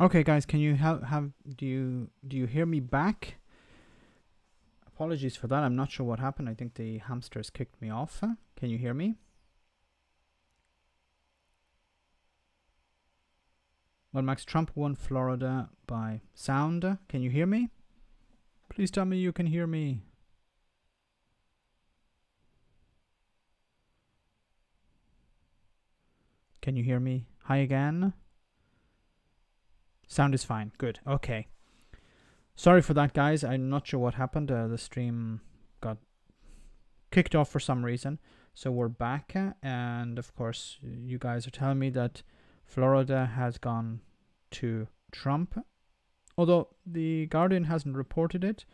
Okay, guys, can you do you hear me back? Apologies for that. I'm not sure what happened. I think the hamsters kicked me off. Can you hear me? Well, Max, Trump won Florida by sound. Can you hear me? Please tell me you can hear me. Can you hear me? Hi again. Sound is fine. Good. Okay. Sorry for that, guys. I'm not sure what happened. The stream got kicked off for some reason. So we're back. And of course, you guys are telling me that Florida has gone to Trump. Although the Guardian hasn't reported it.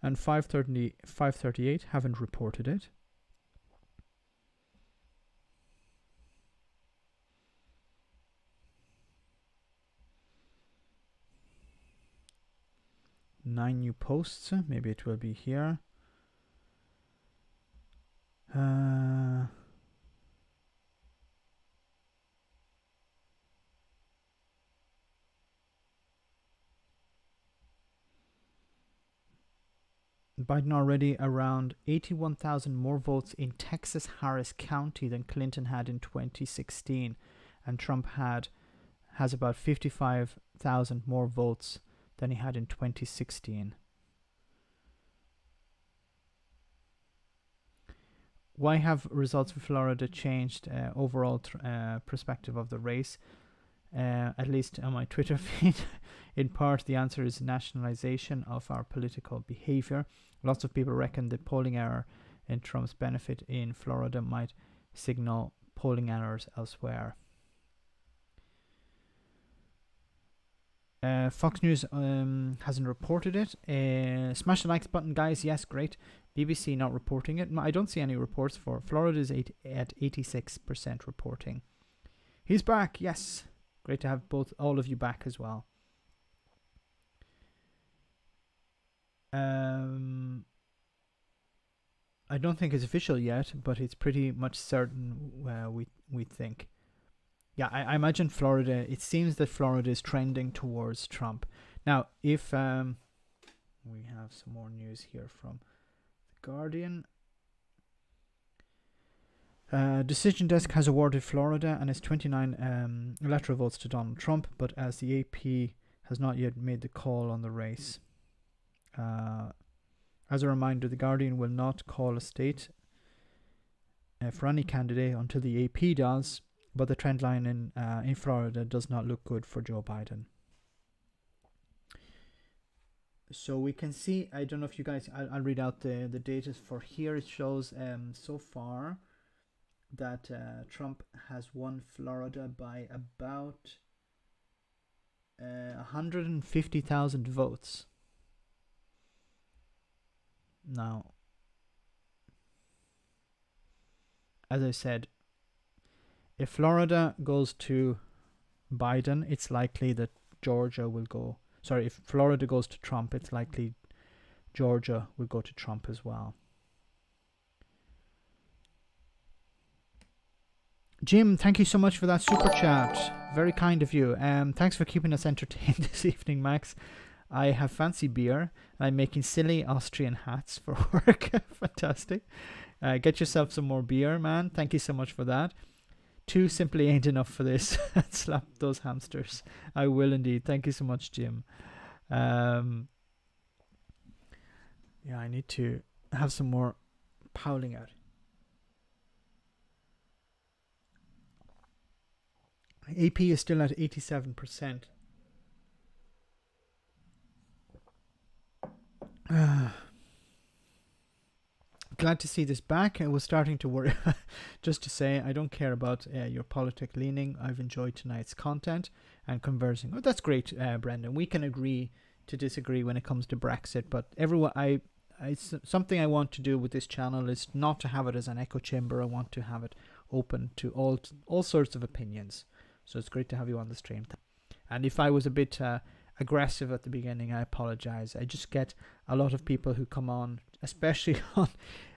And 538 haven't reported it. Nine new posts. Maybe it will be here. Biden already around 81,000 more votes in Texas Harris County than Clinton had in 2016, and Trump has about 55,000 more votes than he had in 2016. Why have results for Florida changed overall perspective of the race? At least on my Twitter feed. In part, the answer is nationalization of our political behavior. Lots of people reckon the polling error in Trump's benefit in Florida might signal polling errors elsewhere. Fox News hasn't reported it. Smash the likes button, guys. Yes, great. BBC not reporting it. I don't see any reports for Florida. Is at 86% reporting. He's back. Yes. Great to have all of you back as well. I don't think it's official yet, but it's pretty much certain. We think. Yeah, I imagine Florida. It seems that Florida is trending towards Trump. Now, if we have some more news here from the Guardian. Decision Desk has awarded Florida and its 29 electoral votes to Donald Trump, but as the AP has not yet made the call on the race. As a reminder, the Guardian will not call a state for any candidate until the AP does, but the trend line in Florida does not look good for Joe Biden. So we can see, I don't know if you guys, I'll read out the data for here. It shows so far that Trump has won Florida by about 150,000 votes. Now, as I said, if Florida goes to Biden, it's likely that Georgia will go. Sorry, if Florida goes to Trump, it's likely Georgia will go to Trump as well. Jim, thank you so much for that super chat. Very kind of you. Thanks for keeping us entertained this evening, Max. I have fancy beer, and I'm making silly Austrian hats for work. Fantastic. Get yourself some more beer, man. Thank you so much for that. 2 simply ain't enough for this. Slap those hamsters. I will indeed. Thank you so much, Jim. Yeah, I need to have some more powling out. AP is still at 87%. Glad to see this back. I was starting to worry. Just to say, I don't care about your politic leaning. I've enjoyed tonight's content and conversing. Oh, that's great, Brendan. We can agree to disagree when it comes to Brexit, but everyone, something I want to do with this channel is not to have it as an echo chamber. I want to have it open to all sorts of opinions. So it's great to have you on the stream. And if I was a bit aggressive at the beginning, I apologize. I just get a lot of people who come on, especially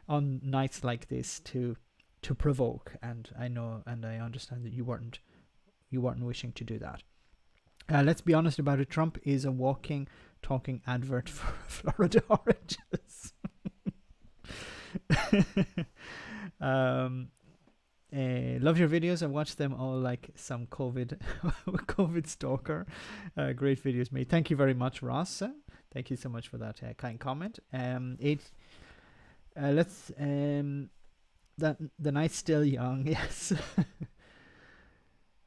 on nights like this, to provoke, and I know and I understand that you weren't wishing to do that. Let's be honest about it. Trump is a walking, talking advert for Florida oranges. um, love your videos. I watch them all like some COVID stalker. Great videos made. Thank you very much, Ross. Thank you so much for that kind comment. Let's that the night's still young. Yes.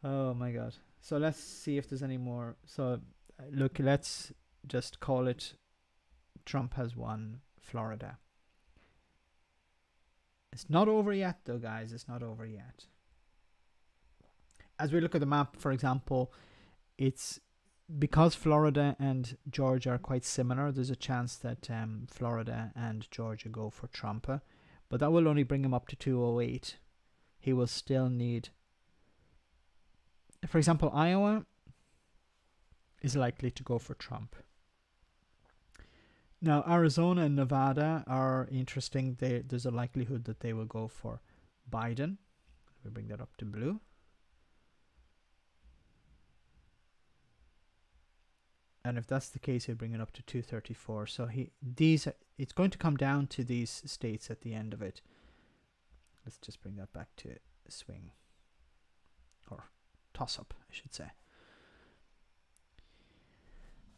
Oh my God. So let's see if there's any more. So look, let's just call it Trump has won Florida. It's not over yet though, guys. It's not over yet. As we look at the map, for example, it's because Florida and Georgia are quite similar. There's a chance that Florida and Georgia go for Trump, but that will only bring him up to 208. He will still need, for example, Iowa is likely to go for Trump. Now, Arizona and Nevada are interesting. There's a likelihood that they will go for Biden. We bring that up to blue. And if that's the case, he'll bring it up to 234. So it's going to come down to these states at the end of it. Let's just bring that back to swing. Or toss-up, I should say.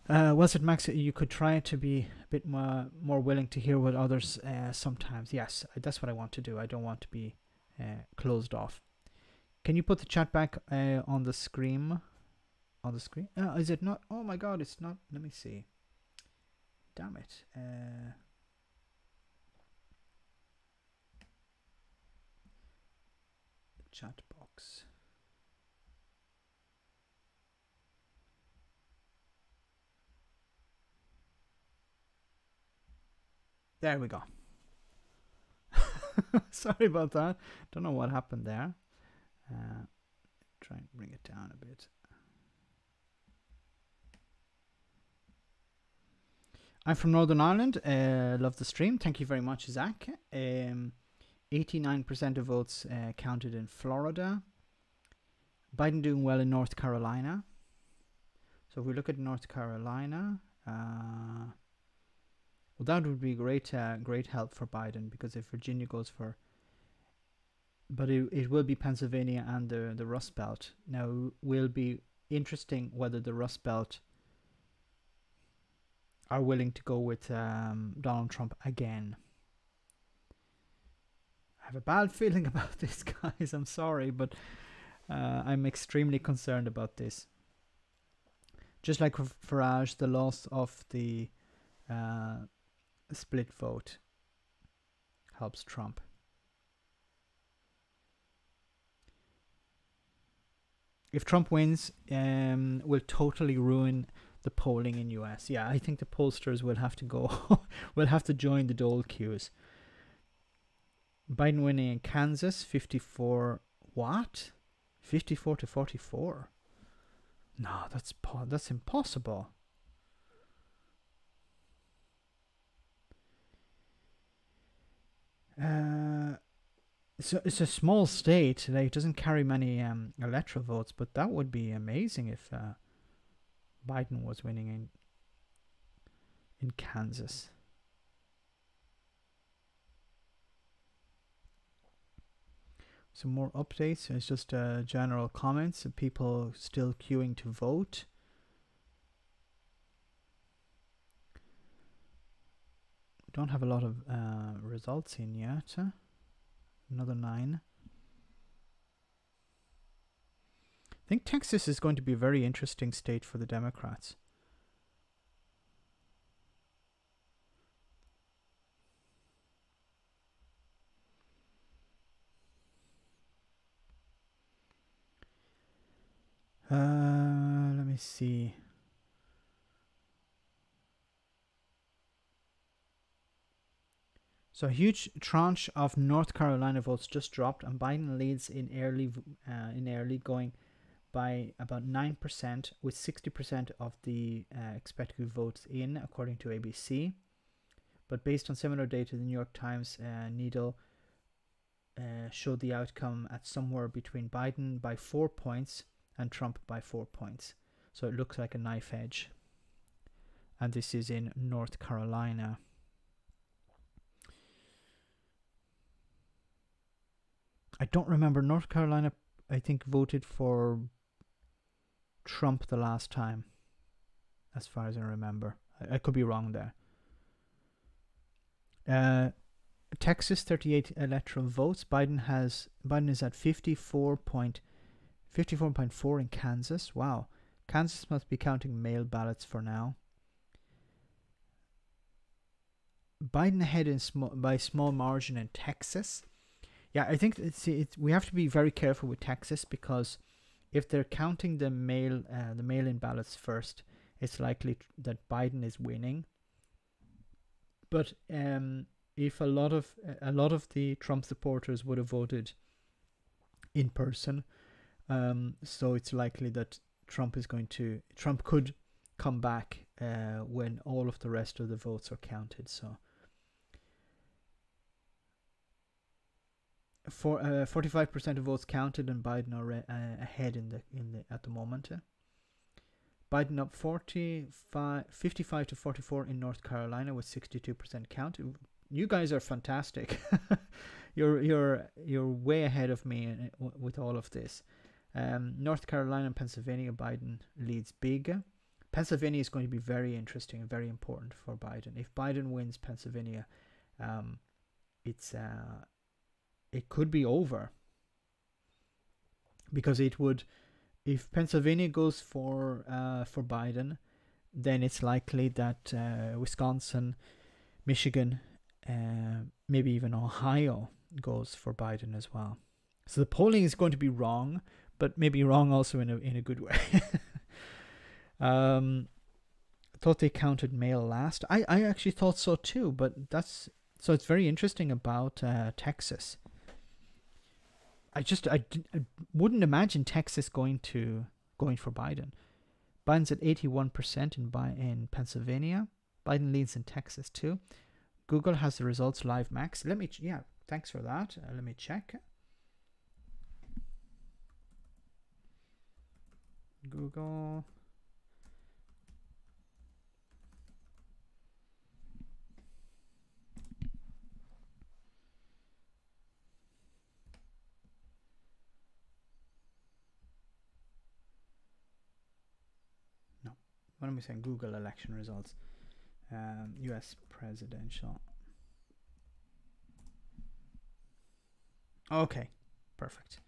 Was it Max? You could try to be a bit more willing to hear what others sometimes. Yes, that's what I want to do. I don't want to be closed off. Can you put the chat back on the screen? On the screen? Is it not? Oh my God, it's not. Let me see. Damn it. Chat box. There we go. Sorry about that. Don't know what happened there. Try and bring it down a bit. I'm from Northern Ireland. Love the stream. Thank you very much, Zach. 89% of votes counted in Florida. Biden doing well in North Carolina. So if we look at North Carolina, well, that would be great help for Biden, because if Virginia goes for, but it will be Pennsylvania and the Rust Belt. Now, will be interesting whether the Rust Belt are willing to go with Donald Trump again. I have a bad feeling about this, guys. I'm sorry, but I'm extremely concerned about this. Just like for Farage, the loss of the split vote helps Trump. If Trump wins, will totally ruin the polling in US. Yeah, I think the pollsters will have to go, will have to join the dole queues. Biden winning in Kansas, 54 what? 54 to 44. No, that's impossible. It's a small state. Like, it doesn't carry many electoral votes, but that would be amazing if Biden was winning in Kansas. Some more updates. It's just general comments of people still queuing to vote. Don't have a lot of results in yet. Another 9. I think Texas is going to be a very interesting state for the Democrats. Let me see. So a huge tranche of North Carolina votes just dropped, and Biden leads in early going by about 9%, with 60% of the expected votes in, according to ABC. But based on similar data, the New York Times needle showed the outcome at somewhere between Biden by 4 points and Trump by 4 points. So it looks like a knife edge. And this is in North Carolina. I don't remember. North Carolina, I think, voted for Trump the last time, as far as I remember. I could be wrong there. Texas, 38 electoral votes. Biden is at 54.4 in Kansas. Wow. Kansas must be counting mail ballots for now. Biden ahead by small margin in Texas. Yeah, I think we have to be very careful with Texas, because if they're counting the mail-in ballots first, it's likely that Biden is winning. But if a lot of the Trump supporters would have voted in person, so it's likely that Trump could come back when all of the rest of the votes are counted. So. 45% of votes counted, and Biden are ahead at the moment. Biden up 55 to 44 in North Carolina with 62% count. You guys are fantastic. you're way ahead of me with all of this. North Carolina and Pennsylvania, Biden leads big. Pennsylvania is going to be very interesting and very important for Biden. If Biden wins Pennsylvania, it could be over, because it would, if Pennsylvania goes for Biden, then it's likely that Wisconsin, Michigan, maybe even Ohio goes for Biden as well. So the polling is going to be wrong, but maybe wrong also in a good way. Thought they counted mail last. I actually thought so too, but so it's very interesting about Texas. I wouldn't imagine Texas going for Biden. Biden's at 81% in Pennsylvania. Biden leads in Texas too. Google has the results live, Max. Thanks for that. Let me check. Google. What am I saying? Google election results. U.S. presidential. Okay, perfect.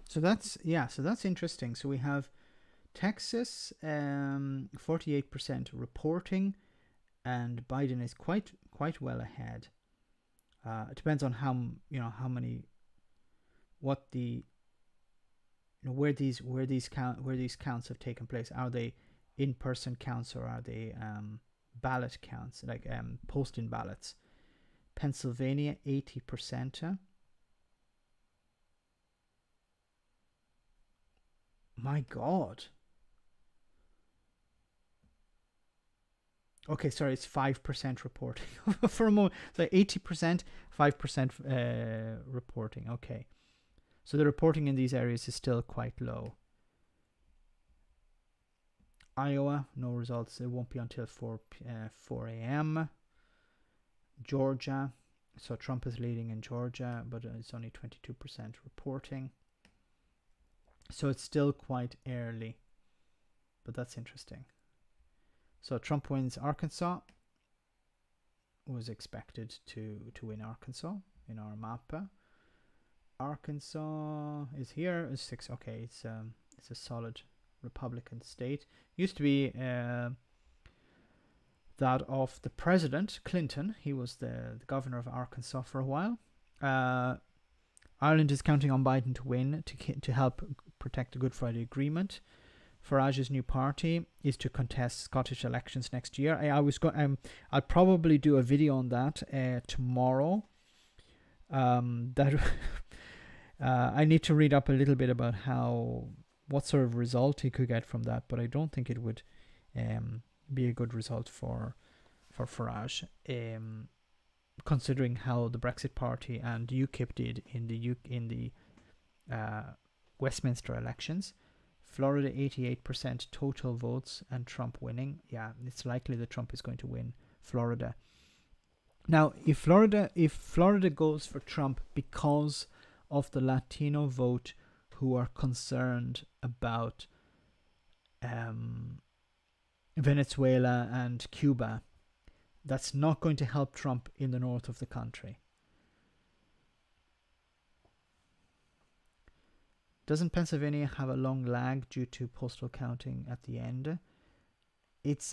So that's interesting. So we have Texas, 48% reporting, and Biden is quite well ahead. It depends on where these counts have taken place. Are they in-person counts, or are they ballot counts, like post-in ballots? Pennsylvania, 80%. My God. Okay, sorry, it's 5% reporting. For a moment, so 80%, 5% reporting. Okay. So the reporting in these areas is still quite low. Iowa, no results. It won't be until 4 a.m. Georgia. So Trump is leading in Georgia, but it's only 22% reporting. So it's still quite early, but that's interesting. So Trump wins Arkansas. Was expected to win Arkansas in our map. Arkansas is here. Is 6. Okay, it's a solid Republican state. Used to be that of the president Clinton. He was the governor of Arkansas for a while. Ireland is counting on Biden to win to help protect the Good Friday Agreement. Farage's new party is to contest Scottish elections next year. I'll probably do a video on that tomorrow. I need to read up a little bit about what sort of result he could get from that, but I don't think it be a good result for Farage, considering how the Brexit Party and UKIP did in the Westminster elections. Florida 88% total votes and Trump winning. Yeah, it's likely that Trump is going to win Florida. Now, if Florida goes for Trump because of the Latino vote who are concerned about Venezuela and Cuba, that's not going to help Trump in the north of the country. Doesn't Pennsylvania have a long lag due to postal counting at the end?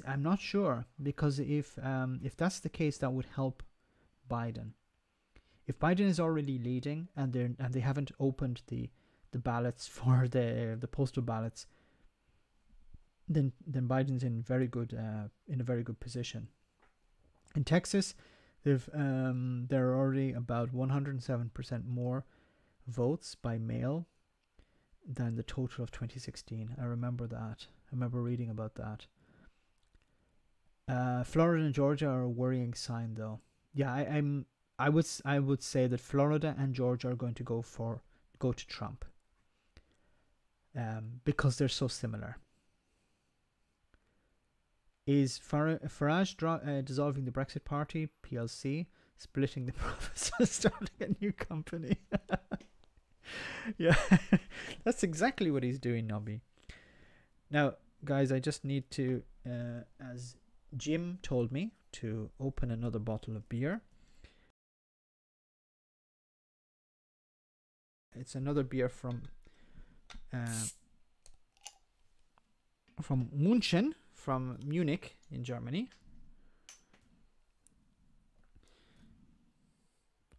I'm not sure, because if that's the case, that would help Biden. If Biden is already leading and they haven't opened the ballots for the postal ballots, then Biden's in a very good position. In Texas, there are already about 107% more votes by mail than the total of 2016. I remember that. I remember reading about that. Florida and Georgia are a worrying sign, though. Yeah, I would say that Florida and Georgia are going to go to Trump, because they're so similar. Is Farage dissolving the Brexit Party PLC, splitting the profits, starting a new company? Yeah, that's exactly what he's doing, Nobby. Now, guys, I just need to, as Jim told me, to open another bottle of beer. It's another beer from München, from Munich in Germany.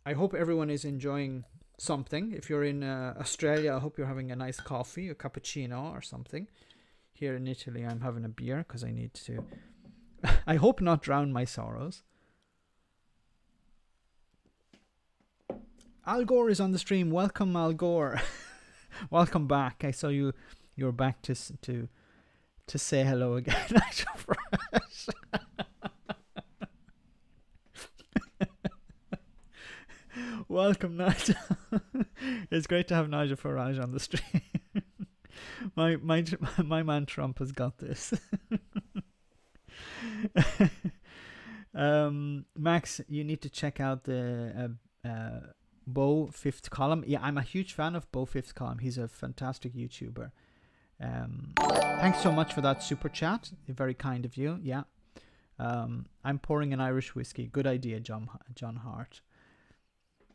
I hope everyone is enjoying something. If you're in Australia, I hope you're having a nice coffee, a cappuccino or something. Here in Italy, I'm having a beer because I need to, I hope not drown my sorrows. Al Gore is on the stream. Welcome, Al Gore. Welcome back. I saw you're back to say hello again. Welcome, Nigel. It's great to have Nigel Farage on the stream. my man Trump has got this. Max, you need to check out the Bo Fifth Column. Yeah, I'm a huge fan of Bo Fifth Column. He's a fantastic YouTuber. Thanks so much for that super chat. Very kind of you. Yeah. I'm pouring an Irish whiskey. Good idea, John Hart.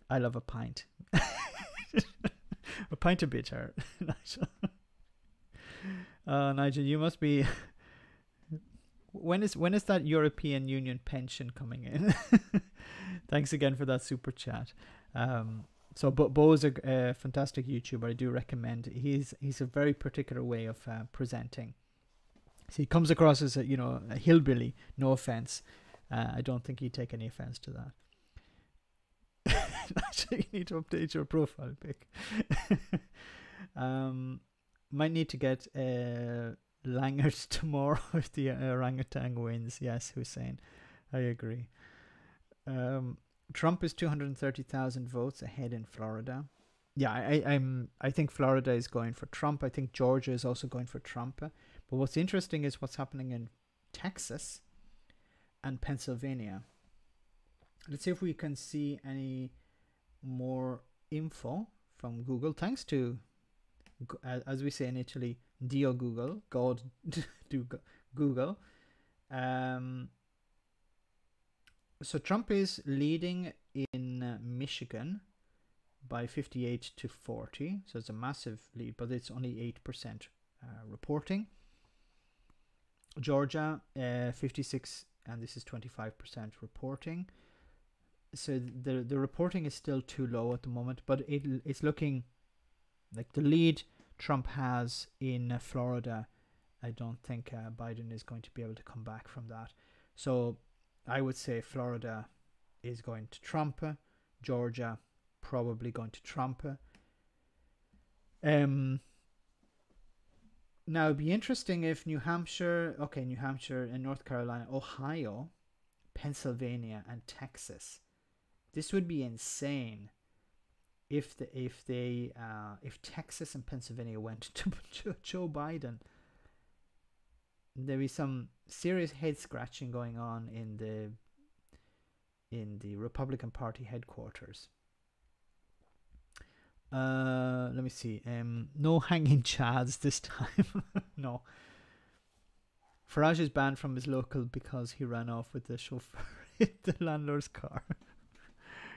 I love a pint. A pint of bitter. Nigel. Nigel, you must be. When is that European Union pension coming in? Thanks again for that super chat. So Bo is a fantastic YouTuber. I do recommend. He's a very particular way of presenting. So he comes across as a hillbilly. No offense. I don't think he'd take any offense to that. Actually, you need to update your profile pic. Might need to get Langert tomorrow if the orangutan wins. Yes, Hussein, I agree. Trump is 230,000 votes ahead in Florida. Yeah, I think Florida is going for Trump. I think Georgia is also going for Trump. But what's interesting is what's happening in Texas and Pennsylvania. Let's see if we can see any more info from Google. Thanks to, as we say in Italy, Dio Google, God do Google. So Trump is leading in Michigan by 58 to 40. So it's a massive lead, but it's only 8% reporting. Georgia, 56, and this is 25% reporting. So the reporting is still too low at the moment, but it's looking like the lead Trump has in Florida. I don't think Biden is going to be able to come back from that. So I would say Florida is going to Trump, Georgia probably going to Trump. Now, it'd be interesting if New Hampshire, okay, New Hampshire and North Carolina, Ohio, Pennsylvania, and Texas. This would be insane if if Texas and Pennsylvania went to Joe Biden. There'd be some serious head scratching going on in the Republican Party headquarters. Let me see. No hanging chads this time. No. Farage is banned from his local because he ran off with the chauffeur hit the landlord's car.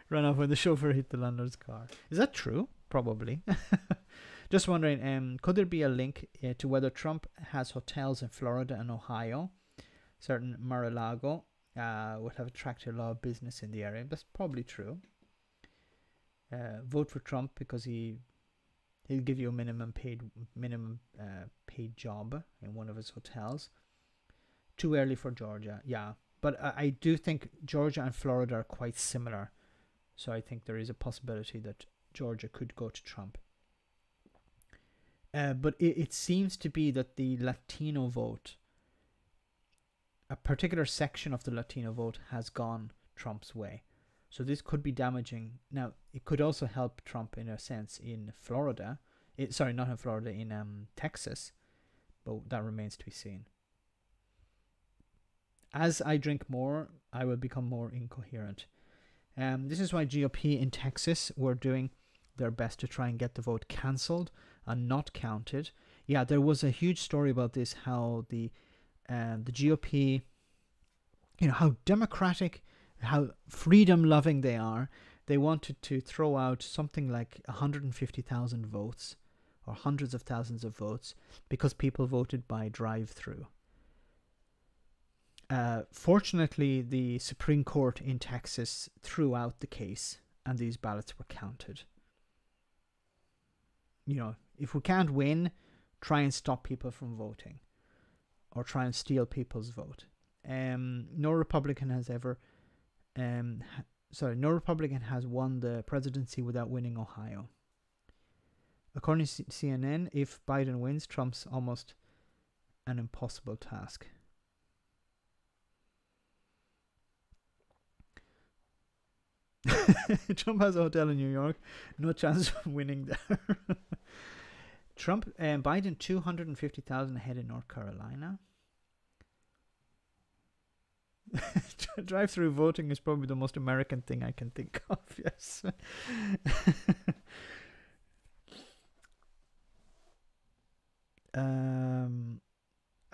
Ran off when the chauffeur hit the landlord's car. Is that true? Probably. Just wondering, could there be a link to whether Trump has hotels in Florida and Ohio? Certain Mar-a-Lago would have attracted a lot of business in the area. That's probably true. Vote for Trump because he'll give you a minimum paid job in one of his hotels. Too early for Georgia, yeah. But I do think Georgia and Florida are quite similar. So I think there is a possibility that Georgia could go to Trump. But it seems to be that the Latino vote, a particular section of the Latino vote, has gone Trump's way. So this could be damaging. Now, it could also help Trump in a sense in Florida. Sorry, not in Florida, in Texas. But that remains to be seen. As I drink more, I will become more incoherent. This is why GOP in Texas were doing their best to try and get the vote cancelled and not counted. Yeah, there was a huge story about this, how the GOP, how democratic, how freedom-loving they are. They wanted to throw out something like 150,000 votes or hundreds of thousands of votes because people voted by drive-through. Fortunately, the Supreme Court in Texas threw out the case and these ballots were counted. If we can't win, try and stop people from voting or try and steal people's vote. No Republican has won the presidency without winning Ohio. According to CNN, if Biden wins, Trump's almost an impossible task. Trump has a hotel in New York. No chance of winning there. Biden 250,000 ahead in North Carolina. Drive-through voting is probably the most American thing I can think of. Yes.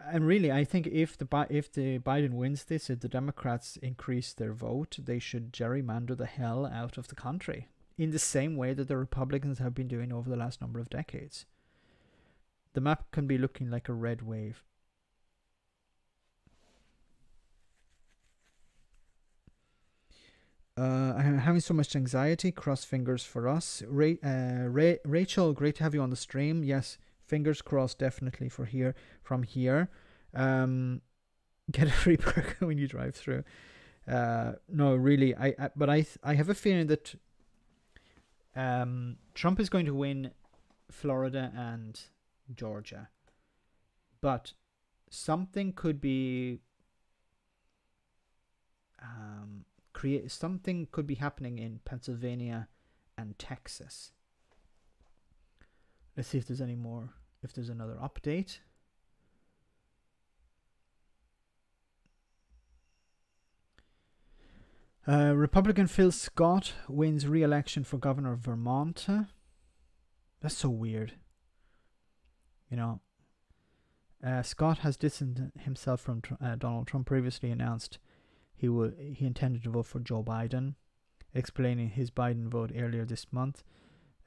And really, I think if the Biden wins this, if the Democrats increase their vote, they should gerrymander the hell out of the country in the same way that the Republicans have been doing over the last number of decades. The map can be looking like a red wave. I'm having so much anxiety. Cross fingers for us. Rachel, great to have you on the stream. Yes. Fingers crossed, definitely from here. Get a free burger when you drive through. No, really, but I have a feeling that Trump is going to win Florida and Georgia, but something could be something could be happening in Pennsylvania and Texas. Let's see if there's any more, if there's another update. Republican Phil Scott wins re-election for governor of Vermont. That's so weird. Scott has distanced himself from Donald Trump. Previously announced he intended to vote for Joe Biden, explaining his Biden vote earlier this month.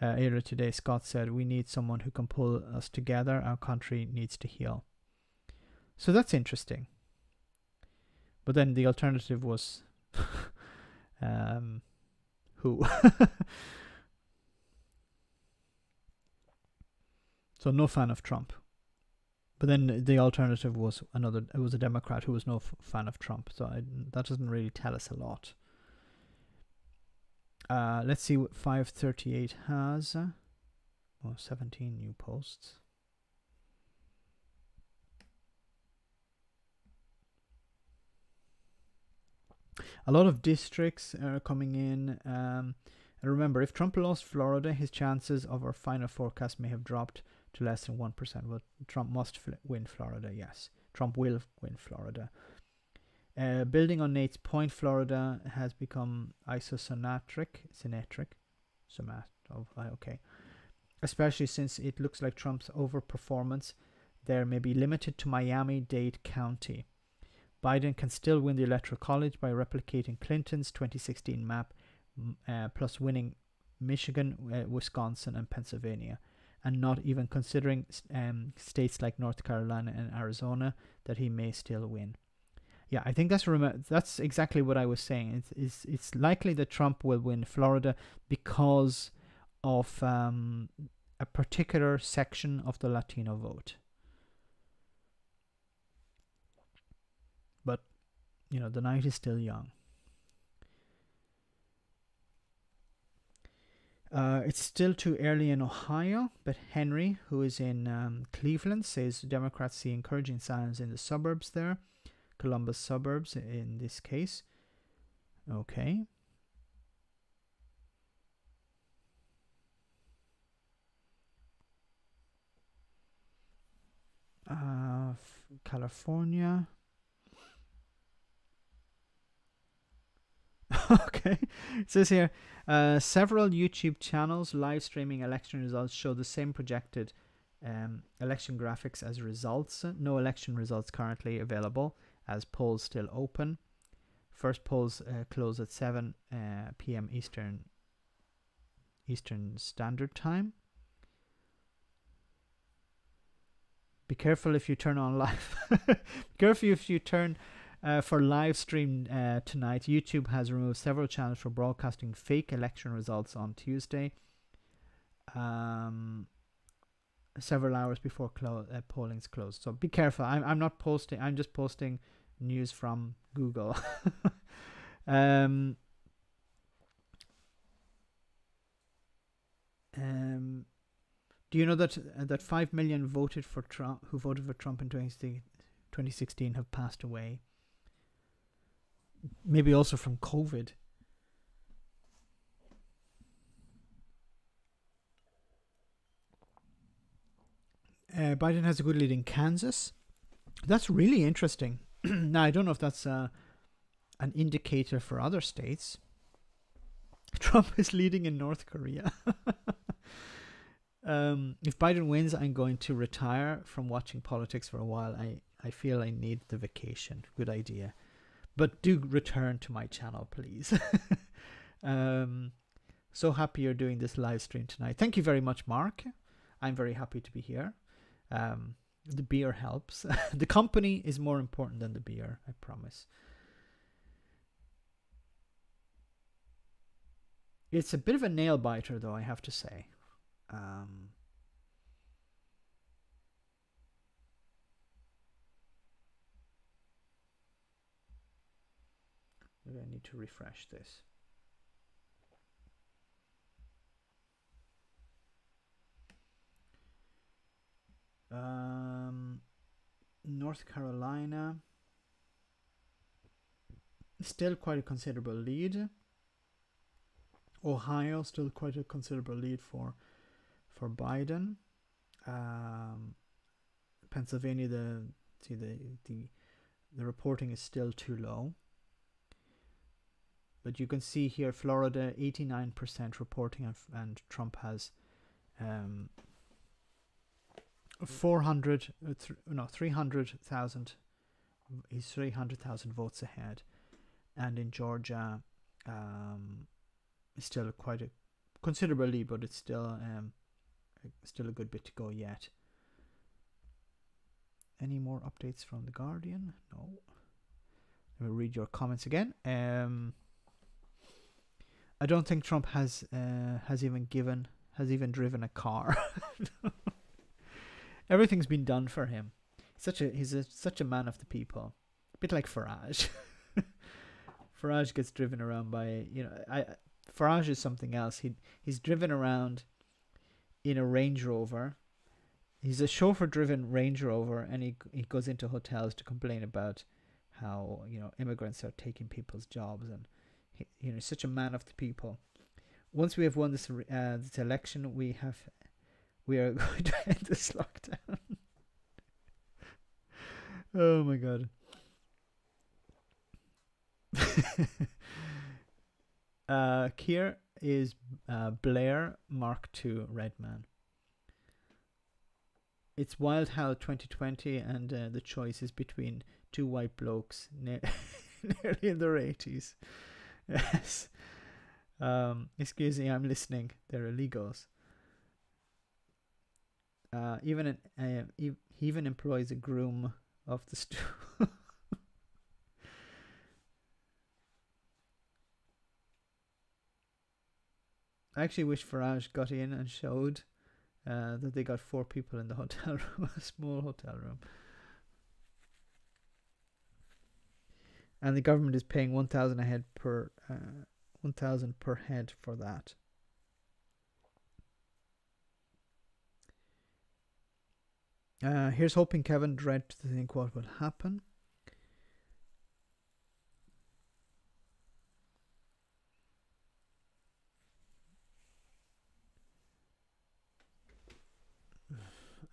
Earlier today, Scott said, "We need someone who can pull us together. Our country needs to heal." So that's interesting. But then the alternative was who? So no fan of Trump. But then the alternative was it was a Democrat who was no fan of Trump. So that doesn't really tell us a lot. Let's see what 538 has. 17 new posts. A lot of districts are coming in. And remember, if Trump lost Florida, his chances of our final forecast may have dropped to less than 1%. Well, Trump must win Florida, yes. Trump will win Florida. Building on Nate's point, Florida has become isosymmetric. Okay. Especially since it looks like Trump's overperformance there may be limited to Miami-Dade County. Biden can still win the Electoral College by replicating Clinton's 2016 map, plus winning Michigan, Wisconsin, and Pennsylvania, and not even considering states like North Carolina and Arizona that he may still win. Yeah, I think that's exactly what I was saying. It's likely that Trump will win Florida because of a particular section of the Latino vote. But, you know, the night is still young. It's still too early in Ohio, but Henry, who is in Cleveland, says Democrats see encouraging signs in the suburbs there. Columbus suburbs in this case. Okay. California. Okay. It says here, several YouTube channels live streaming election results show the same projected election graphics as results. No election results currently available, as polls still open. First polls close at 7 p.m. Eastern Standard Time. Be careful if you turn on live. Be careful if you turn for live stream tonight. YouTube has removed several channels for broadcasting fake election results on Tuesday, several hours before polling's closed. So be careful. I'm not posting. I'm just posting news from Google. Do you know that 5 million voted for Trump, who voted for Trump in 2016, have passed away? Maybe also from COVID. Biden has a good lead in Kansas. That's really interesting. Now, I don't know if that's an indicator for other states. Trump is leading in North Korea. If Biden wins, I'm going to retire from watching politics for a while. I feel I need the vacation. Good idea. But do return to my channel, please. So happy you're doing this live stream tonight. Thank you very much, Mark. I'm very happy to be here. The beer helps. The company is more important than the beer, I promise. It's a bit of a nail biter, though, I have to say. Maybe I need to refresh this. North Carolina, still quite a considerable lead. Ohio, still quite a considerable lead for Biden. Pennsylvania, the reporting is still too low. But you can see here, Florida, 89% reporting, and Trump has 300,000. He's 300,000 votes ahead, and in Georgia, still quite a considerable lead, but it's still a good bit to go yet. Any more updates from The Guardian? No. Let me read your comments again. I don't think Trump has even driven a car. Everything's been done for him. He's such a man of the people. A bit like Farage. Farage gets driven around by, Farage is something else. He's driven around in a Range Rover. He's a chauffeur-driven Range Rover, and he goes into hotels to complain about how immigrants are taking people's jobs, and he's such a man of the people. Once we have won this election, we are going to end this lockdown. Oh my god. Keir is Blair Mark II Red Man. It's wild how 2020 and the choice is between two white blokes nearly in their 80s. Yes. Excuse me, I'm listening. They're illegals. He even employs a groom of the stool. I actually wish Farage got in and showed that they got 4 people in the hotel room, a small hotel room. And the government is paying 1,000 a head per 1,000 per head for that. Here's hoping Kevin dread to think what will happen.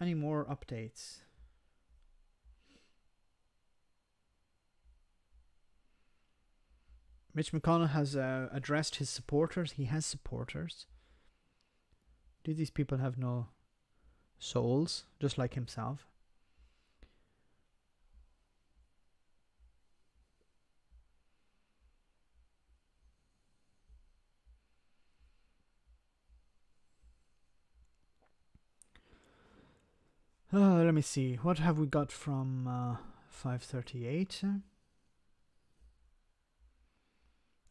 Any more updates? Mitch McConnell has addressed his supporters. He has supporters. Do these people have no souls, just like himself? Let me see. What have we got from 5:38?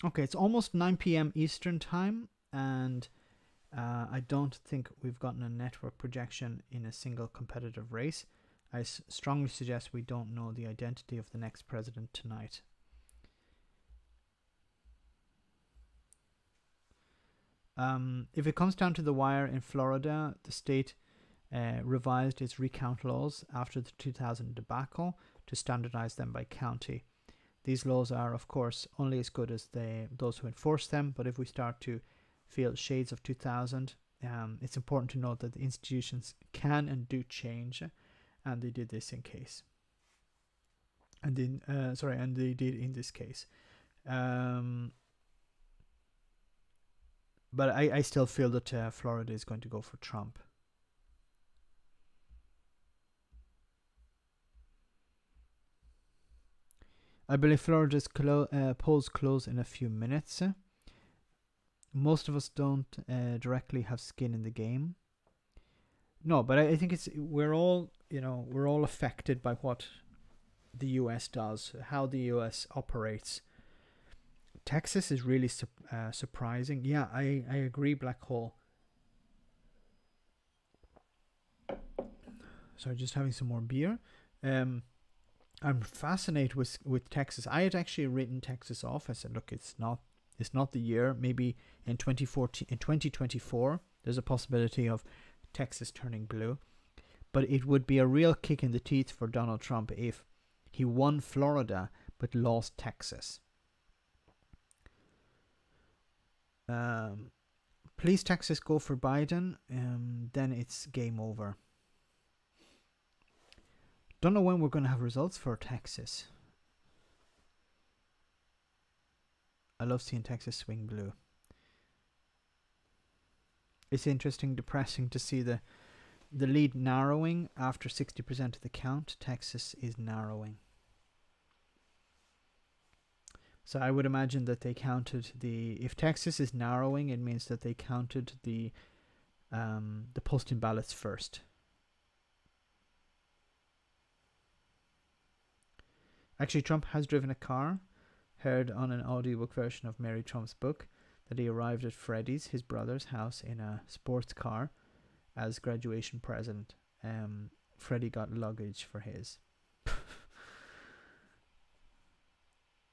Okay, it's almost 9 p.m. Eastern time, and I don't think we've gotten a network projection in a single competitive race. I strongly suggest we don't know the identity of the next president tonight. If it comes down to the wire in Florida, the state revised its recount laws after the 2000 debacle to standardize them by county. These laws are, of course, only as good as those who enforce them, but if we start to feel shades of 2000, it's important to note that the institutions can and do change, and they did this in case. And they did in this case. But I still feel that Florida is going to go for Trump. I believe Florida's polls close in a few minutes. Most of us don't directly have skin in the game. No, but I think we're all affected by what the US does, how the US operates. Texas is really surprising. Yeah, I agree, Black Hole. Sorry, just having some more beer. I'm fascinated with Texas. I had actually written Texas off. I said, look, it's not the year. Maybe in 2024, there's a possibility of Texas turning blue. But it would be a real kick in the teeth for Donald Trump if he won Florida but lost Texas. Please, Texas, go for Biden. Then it's game over. Don't know when we're going to have results for Texas. I love seeing Texas swing blue. It's interesting, depressing to see the lead narrowing after 60% of the count. Texas is narrowing. So I would imagine that they counted if Texas is narrowing, it means that they counted the posting ballots first. Actually, Trump has driven a car. Heard on an audiobook version of Mary Trump's book that he arrived at Freddie's, his brother's house, in a sports car as graduation present. Freddie got luggage for his.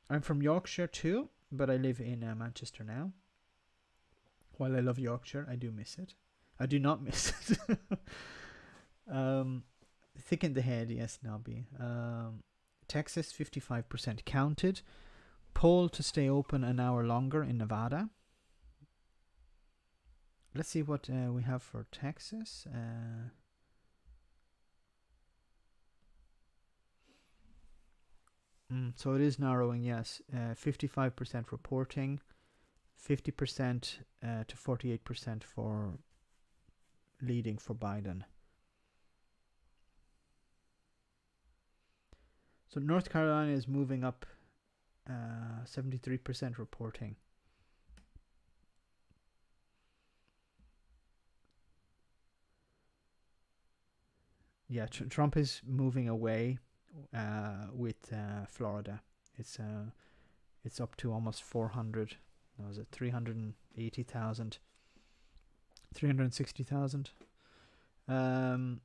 I'm from Yorkshire too, but I live in Manchester now. While I love Yorkshire, I do miss it. I do not miss it. Thick in the head, yes, Nobby. Texas, 55% counted. Poll to stay open an hour longer in Nevada. Let's see what we have for Texas. So it is narrowing, yes. 55% reporting, 50% to 48% for leading for Biden. So North Carolina is moving up, 73% reporting. Yeah, Trump is moving away with Florida. It's up to almost 400. No, was it 380,000? 360,000. And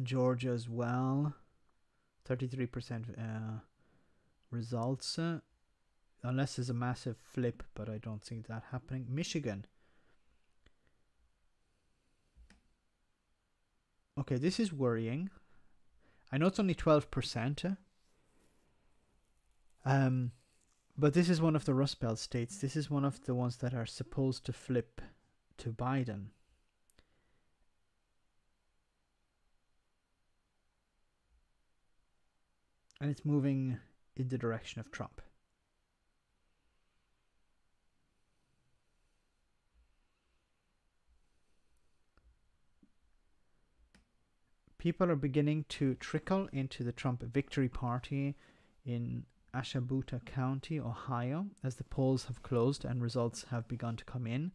Georgia as well. 33% results. Unless there's a massive flip, but I don't see that happening. Michigan. Okay, this is worrying. I know it's only 12%. But this is one of the Rust Belt states. This is one of the ones that are supposed to flip to Biden. And it's moving in the direction of Trump. People are beginning to trickle into the Trump victory party in Ashabuta County, Ohio, as the polls have closed and results have begun to come in.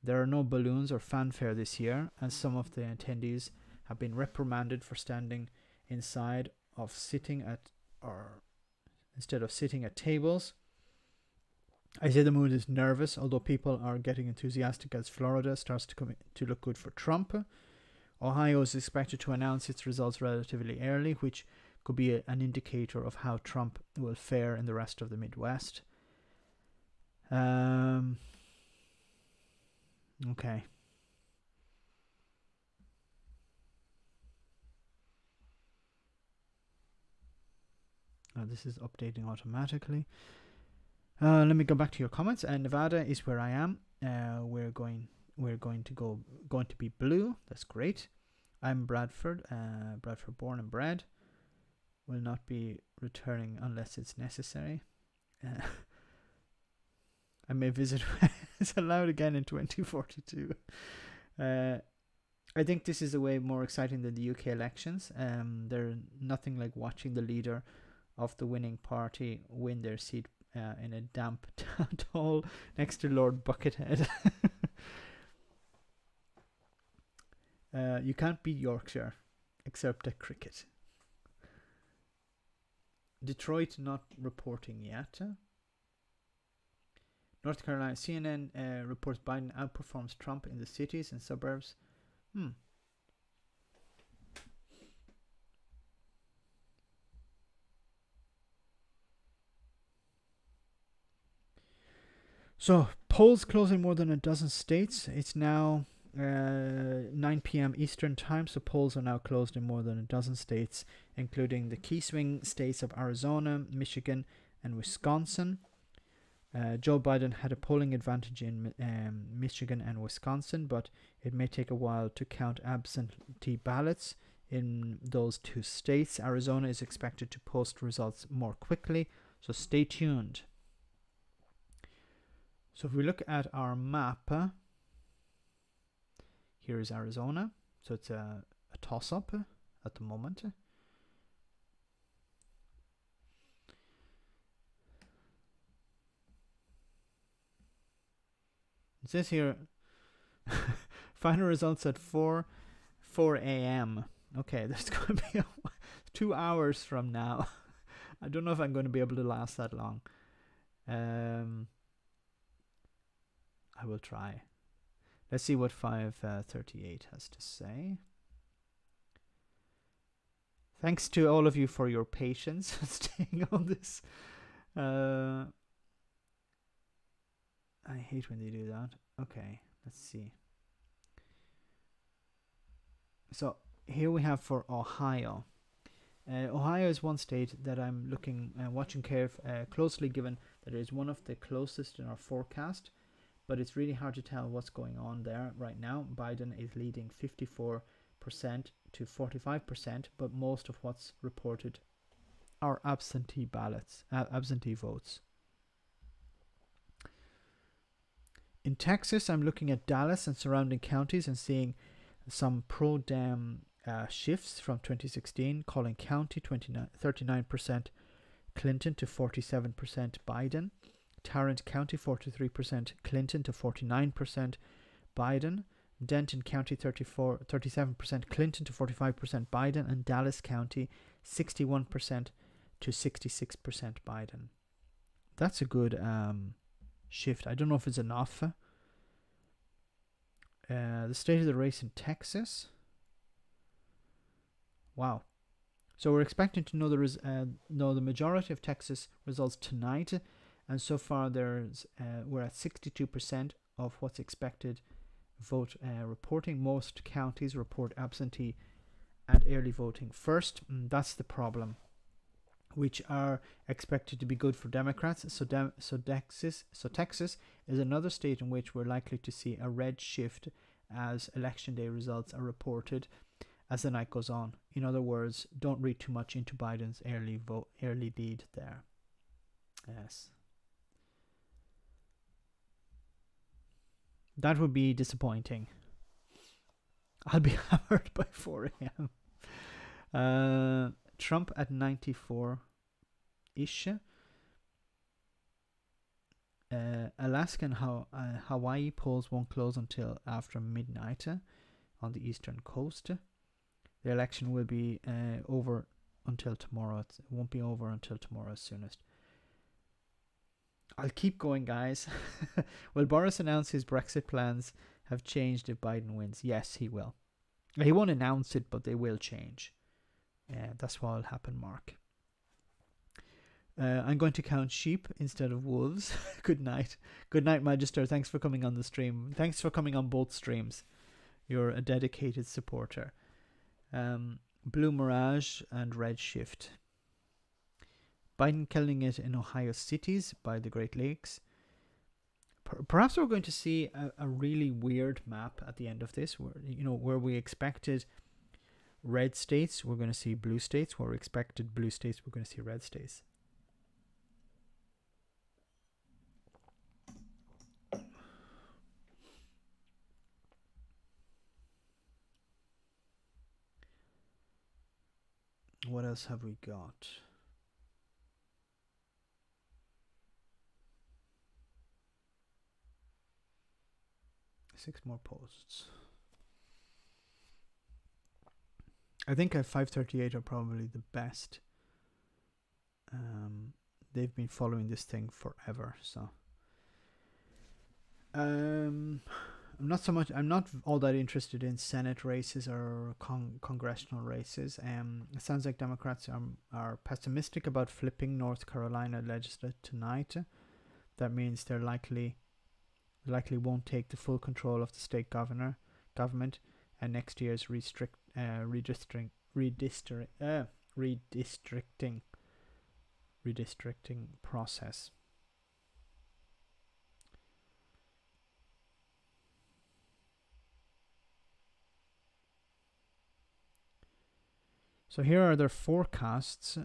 There are no balloons or fanfare this year, as some of the attendees have been reprimanded for standing inside of sitting at, or instead of sitting at tables. I say the mood is nervous, although people are getting enthusiastic as Florida starts to come to look good for Trump. Ohio is expected to announce its results relatively early, which could be an indicator of how Trump will fare in the rest of the Midwest. Okay. This is updating automatically. Let me go back to your comments. Nevada is where I am. We're going to be blue. That's great. I'm Bradford. Bradford born and bred. Will not be returning unless it's necessary. I may visit. It's allowed again in 2042. I think this is a way more exciting than the UK elections. There's nothing like watching the leader of the winning party win their seat in a damp town hall next to Lord Buckethead. You can't beat Yorkshire, except at cricket. Detroit not reporting yet. North Carolina, CNN reports Biden outperforms Trump in the cities and suburbs. So, polls close in more than a dozen states. It's now 9 p.m. Eastern time, so polls are now closed in more than a dozen states, including the key swing states of Arizona, Michigan, and Wisconsin. Joe Biden had a polling advantage in Michigan and Wisconsin, but it may take a while to count absentee ballots in those two states. Arizona is expected to post results more quickly, so stay tuned. So if we look at our map, here is Arizona. So it's a toss-up at the moment. It says here, final results at 4 a.m. Okay, that's going to be 2 hours from now. I don't know if I'm going to be able to last that long. I will try. Let's see what 538 has to say. Thanks to all of you for your patience staying on this. I hate when they do that. Okay, let's see. So here we have for Ohio. Ohio is one state that I'm watching closely, given that it is one of the closest in our forecast. But it's really hard to tell what's going on there right now. Biden is leading 54% to 45%, but most of what's reported are absentee ballots, absentee votes. In Texas, I'm looking at Dallas and surrounding counties and seeing some pro-Dem shifts from 2016. Collin County, 39% Clinton to 47% Biden. Tarrant County, 43% Clinton to 49% Biden. Denton County, 37% Clinton to 45% Biden. And Dallas County, 61% to 66% Biden. That's a good shift. I don't know if it's enough. The state of the race in Texas. Wow. So we're expecting to know the majority of Texas results tonight. And so far, we're at 62% of what's expected vote reporting. Most counties report absentee and early voting first. That's the problem, which are expected to be good for Democrats. So Texas is another state in which we're likely to see a red shift as election day results are reported as the night goes on. In other words, don't read too much into Biden's early lead there. Yes. That would be disappointing. I'll be hammered by 4 a.m. Trump at 94-ish. Alaska and Hawaii polls won't close until after midnight on the eastern coast. The election will be over until tomorrow. It won't be over until tomorrow as soonest. I'll keep going, guys. Will Boris announce his Brexit plans have changed if Biden wins? Yes, he will. He won't announce it, but they will change. That's what will happen, Mark. I'm going to count sheep instead of wolves. Good night. Good night, Magister. Thanks for coming on the stream. Thanks for coming on both streams. You're a dedicated supporter. Blue Mirage and Red Shift. Biden killing it in Ohio cities by the Great Lakes. Perhaps we're going to see a really weird map at the end of this, where we expected red states, we're going to see blue states. Where we expected blue states, we're going to see red states. What else have we got? Six more posts. I think at 538 are probably the best. They've been following this thing forever, so I'm not all that interested in Senate races or congressional races. It sounds like Democrats are pessimistic about flipping North Carolina legislature tonight. That means they're likely won't take the full control of the state government and next year's redistricting process. So here are their forecasts.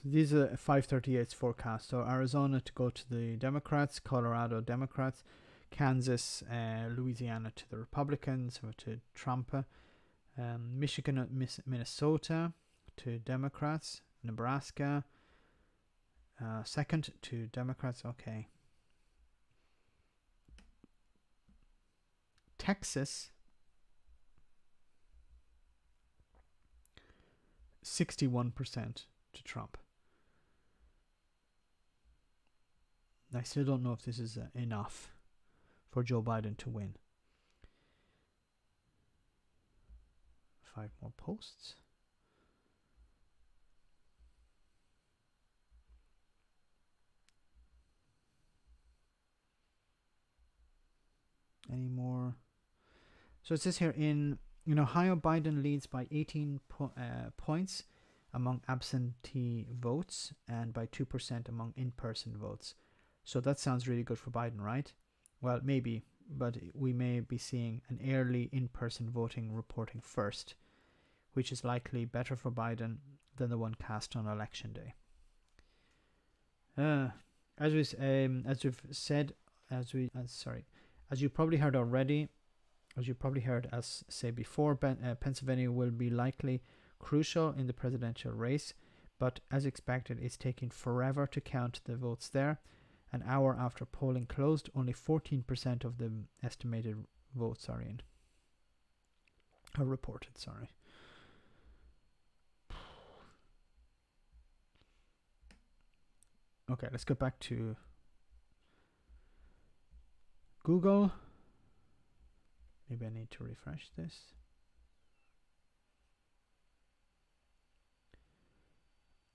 These are 538's forecast. So Arizona to go to the Democrats, Colorado Democrats, Kansas, Louisiana to the Republicans, or to Trump, Michigan, Minnesota to Democrats, Nebraska, second to Democrats. Okay. Texas, 61% to Trump. I still don't know if this is enough for Joe Biden to win. 5 more posts. any more? So it says here in Ohio, Biden leads by 18 points among absentee votes and by 2% among in-person votes. So that sounds really good for Biden, right? Well, maybe, but we may be seeing an early in-person voting reporting first, which is likely better for Biden than the one cast on election day. As you probably heard already, as you probably heard us say before, Pennsylvania will be likely crucial in the presidential race, but as expected, it's taking forever to count the votes there. An hour after polling closed, only 14% of the estimated votes are in. Or reported, sorry. Okay, let's go back to Google. Maybe I need to refresh this.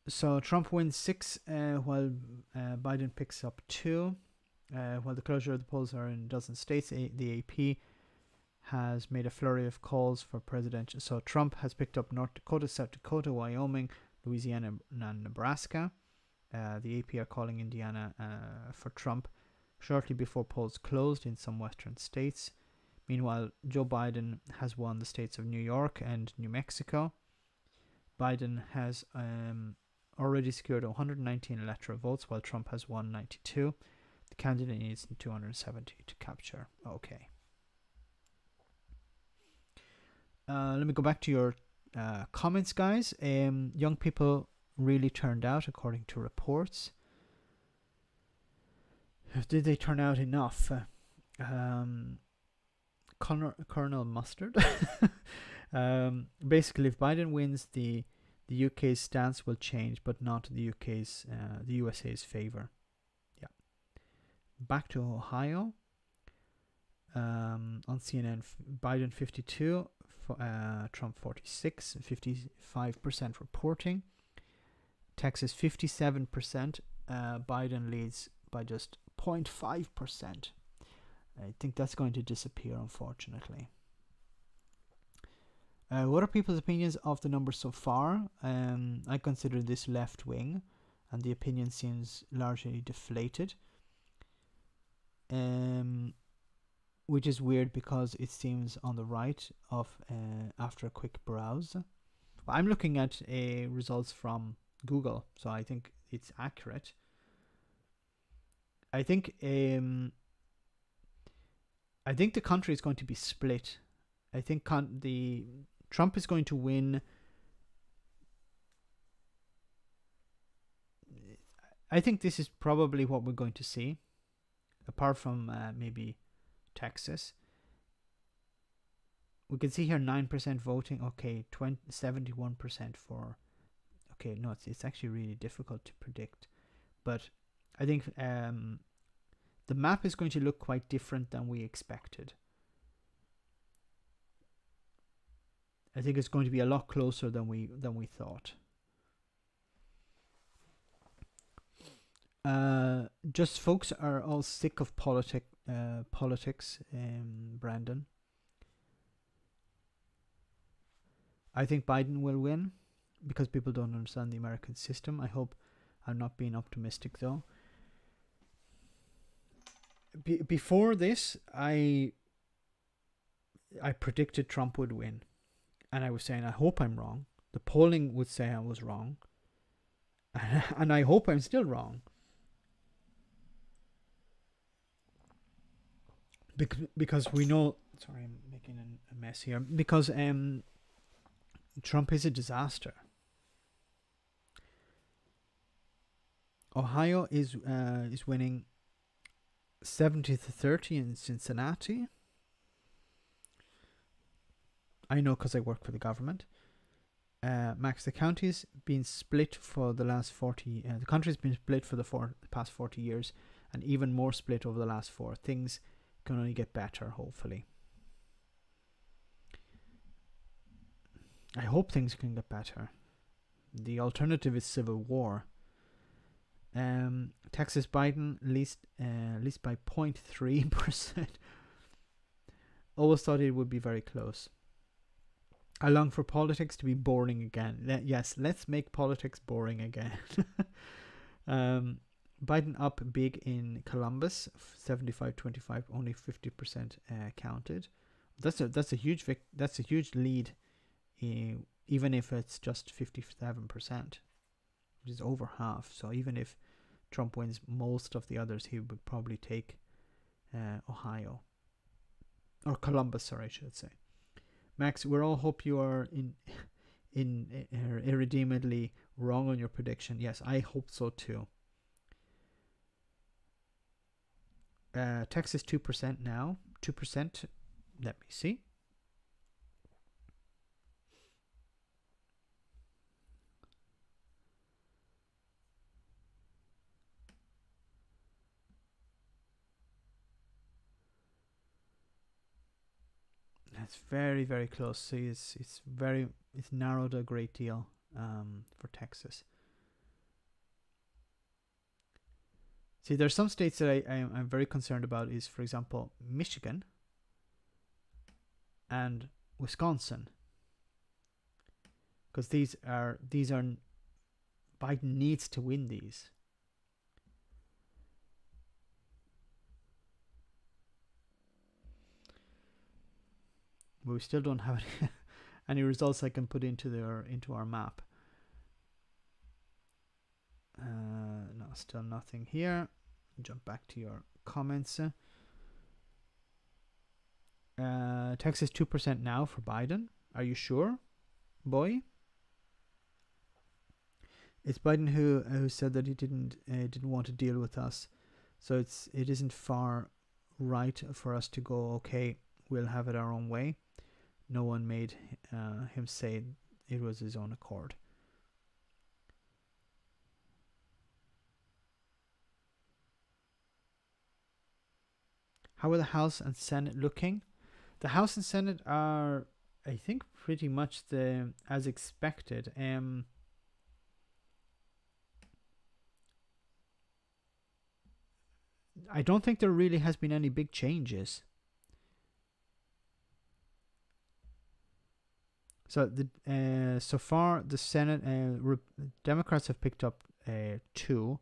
So Trump wins 6, while Biden picks up 2. While the closure of the polls are in a dozen states, the AP has made a flurry of calls for presidential. So Trump has picked up North Dakota, South Dakota, Wyoming, Louisiana, and Nebraska. The AP are calling Indiana for Trump shortly before polls closed in some western states. Meanwhile, Joe Biden has won the states of New York and New Mexico. Biden has already secured 119 electoral votes, while Trump has won 92. The candidate needs 270 to capture. Okay. Let me go back to your comments, guys. Young people really turned out, according to reports. Did they turn out enough? Colonel Mustard. Basically, if Biden wins, the UK's stance will change, but not the USA's favor. Yeah. Back to Ohio. On CNN, Biden 52, Trump 46, 55% reporting. Texas 57%. Biden leads by just 0.5%. I think that's going to disappear, unfortunately. What are people's opinions of the numbers so far? I consider this left wing, and the opinion seems largely deflated. Which is weird because it seems on the right of after a quick browse. I'm looking at results from Google, so I think it's accurate. I think the country is going to be split. I think Trump is going to win. I think this is probably what we're going to see, apart from maybe Texas. We can see here 9% voting. Okay, 71% for. Okay, no, it's actually really difficult to predict, but I think the map is going to look quite different than we expected. I think it's going to be a lot closer than we thought. Just folks are all sick of politics, Brandon. I think Biden will win because people don't understand the American system. I hope I'm not being optimistic though. Before this, I predicted Trump would win, and I was saying I hope I'm wrong. The polling would say I was wrong, and I hope I'm still wrong. Because we know, sorry, I'm making a mess here. Because Trump is a disaster. Ohio is winning 70-30 in Cincinnati. I know because I work for the government. Max, the county's been split for the last 40. The country's been split for the past 40 years, and even more split over the last 4. Things can only get better, hopefully. I hope things can get better. The alternative is civil war. Texas Biden least by 0.3%. Always thought it would be very close. I long for politics to be boring again. Yes, let's make politics boring again. Biden up big in Columbus, 75-25, only 50% counted. That's a huge lead, even if it's just 57%, which is over half. So even if Trump wins most of the others, he would probably take Ohio or Columbus. Sorry, I should say. Max, we all hope you are irredeemably wrong on your prediction. Yes, I hope so too. Texas 2% now. 2%. Let me see. It's very, very close. See, it's narrowed a great deal for Texas. See, there's some states that I'm very concerned about. Is, for example, Michigan and Wisconsin, because these are Biden needs to win these. But we still don't have any results I can put into our map. No, still nothing here. Jump back to your comments. Texas 2% now for Biden. Are you sure, boy? It's Biden who said that he didn't want to deal with us, so it isn't far right for us to go, okay, we'll have it our own way. No one made him say it was his own accord. How are the House and Senate looking? The House and Senate are, I think, pretty much as expected. I don't think there really has been any big changes. So so far the Senate Democrats have picked up 2,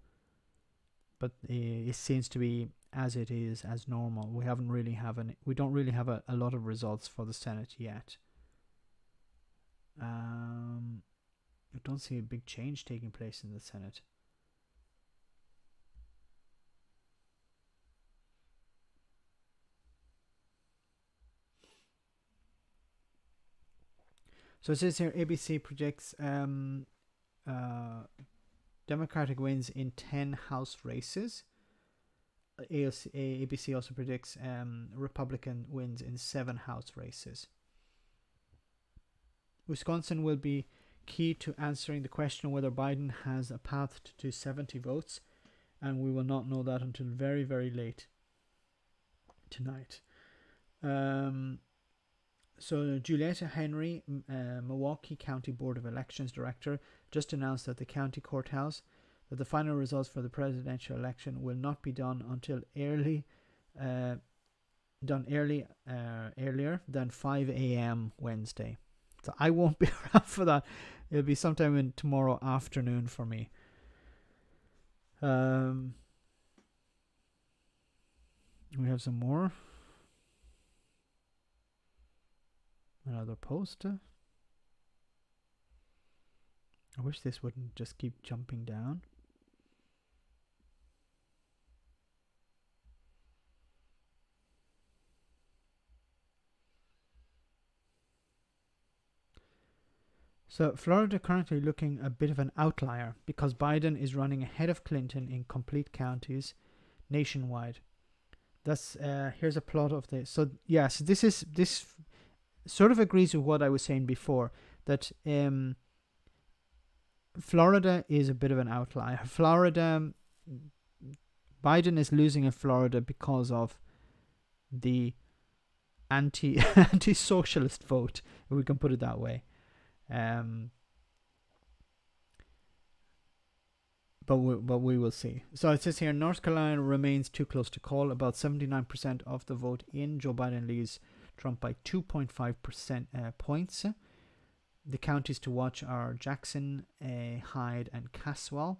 but it seems to be as it is, as normal. We don't really have a lot of results for the Senate yet. I don't see a big change taking place in the Senate. So it says here ABC projects Democratic wins in 10 House races. ABC also predicts Republican wins in 7 House races. Wisconsin will be key to answering the question whether Biden has a path to 70 votes, and we will not know that until very, very late tonight. So Julietta Henry, Milwaukee County Board of Elections Director, just announced at the county courthouse that the final results for the presidential election will not be done until earlier than 5 a.m. Wednesday. So I won't be around for that. It'll be sometime in tomorrow afternoon for me. We have some more. Another poster. I wish this wouldn't just keep jumping down. So Florida currently looking a bit of an outlier because Biden is running ahead of Clinton in complete counties nationwide. That's here's a plot of this. So yes, this sort of agrees with what I was saying before, that Florida is a bit of an outlier. Biden is losing in Florida because of the anti-socialist vote, if we can put it that way. But we will see. So it says here, North Carolina remains too close to call. About 79% of the vote in. Joe Biden leads Trump by 2.5% points. The counties to watch are Jackson, Hyde, and Caswell,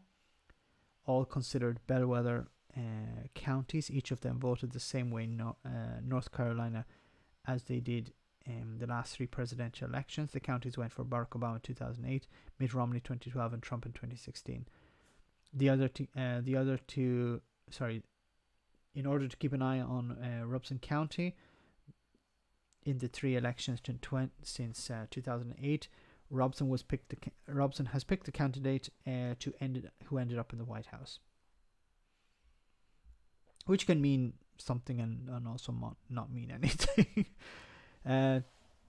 all considered bellwether counties. Each of them voted the same way in North Carolina as they did in the last three presidential elections. The counties went for Barack Obama in 2008, Mitt Romney 2012, and Trump in 2016. The other two, in order to keep an eye on Robeson County, in the three elections since 2008, Robson has picked the candidate who ended up in the White House, which can mean something and also not mean anything.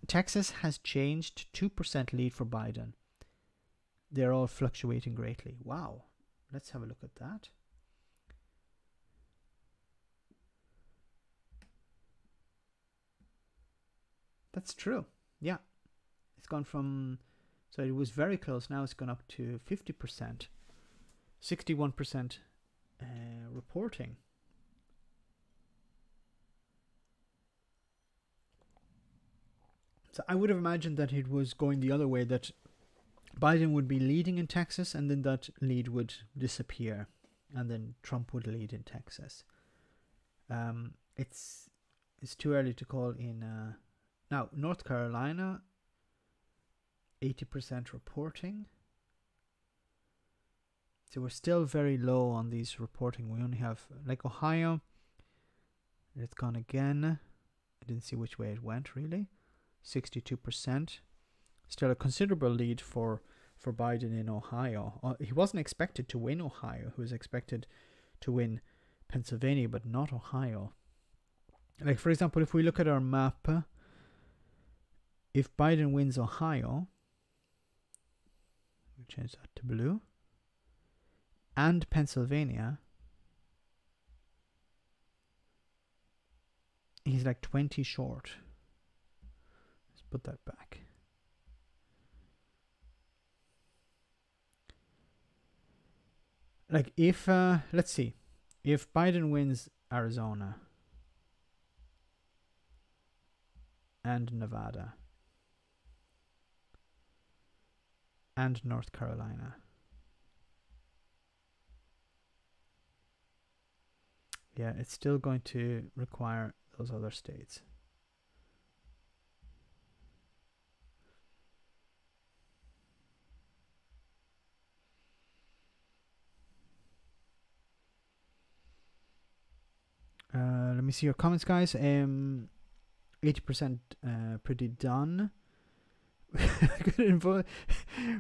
Texas has changed 2% lead for Biden. They're all fluctuating greatly. Wow, let's have a look at that. That's true. Yeah. It's gone from, so it was very close. Now it's gone up to 50%. 61% reporting. So I would have imagined that it was going the other way, that Biden would be leading in Texas and then that lead would disappear and then Trump would lead in Texas. It's too early to call in now, North Carolina, 80% reporting. So we're still very low on these reporting. We only have, like Ohio, it's gone again. I didn't see which way it went, really. 62%. Still a considerable lead for Biden in Ohio. He wasn't expected to win Ohio. He was expected to win Pennsylvania, but not Ohio. Like, for example, if we look at our map, if Biden wins Ohio, we'll change that to blue, and Pennsylvania, he's like 20 short. Let's put that back. Like if, let's see, if Biden wins Arizona and Nevada and North Carolina, yeah, it's still going to require those other states. Let me see your comments, guys. 80% pretty done.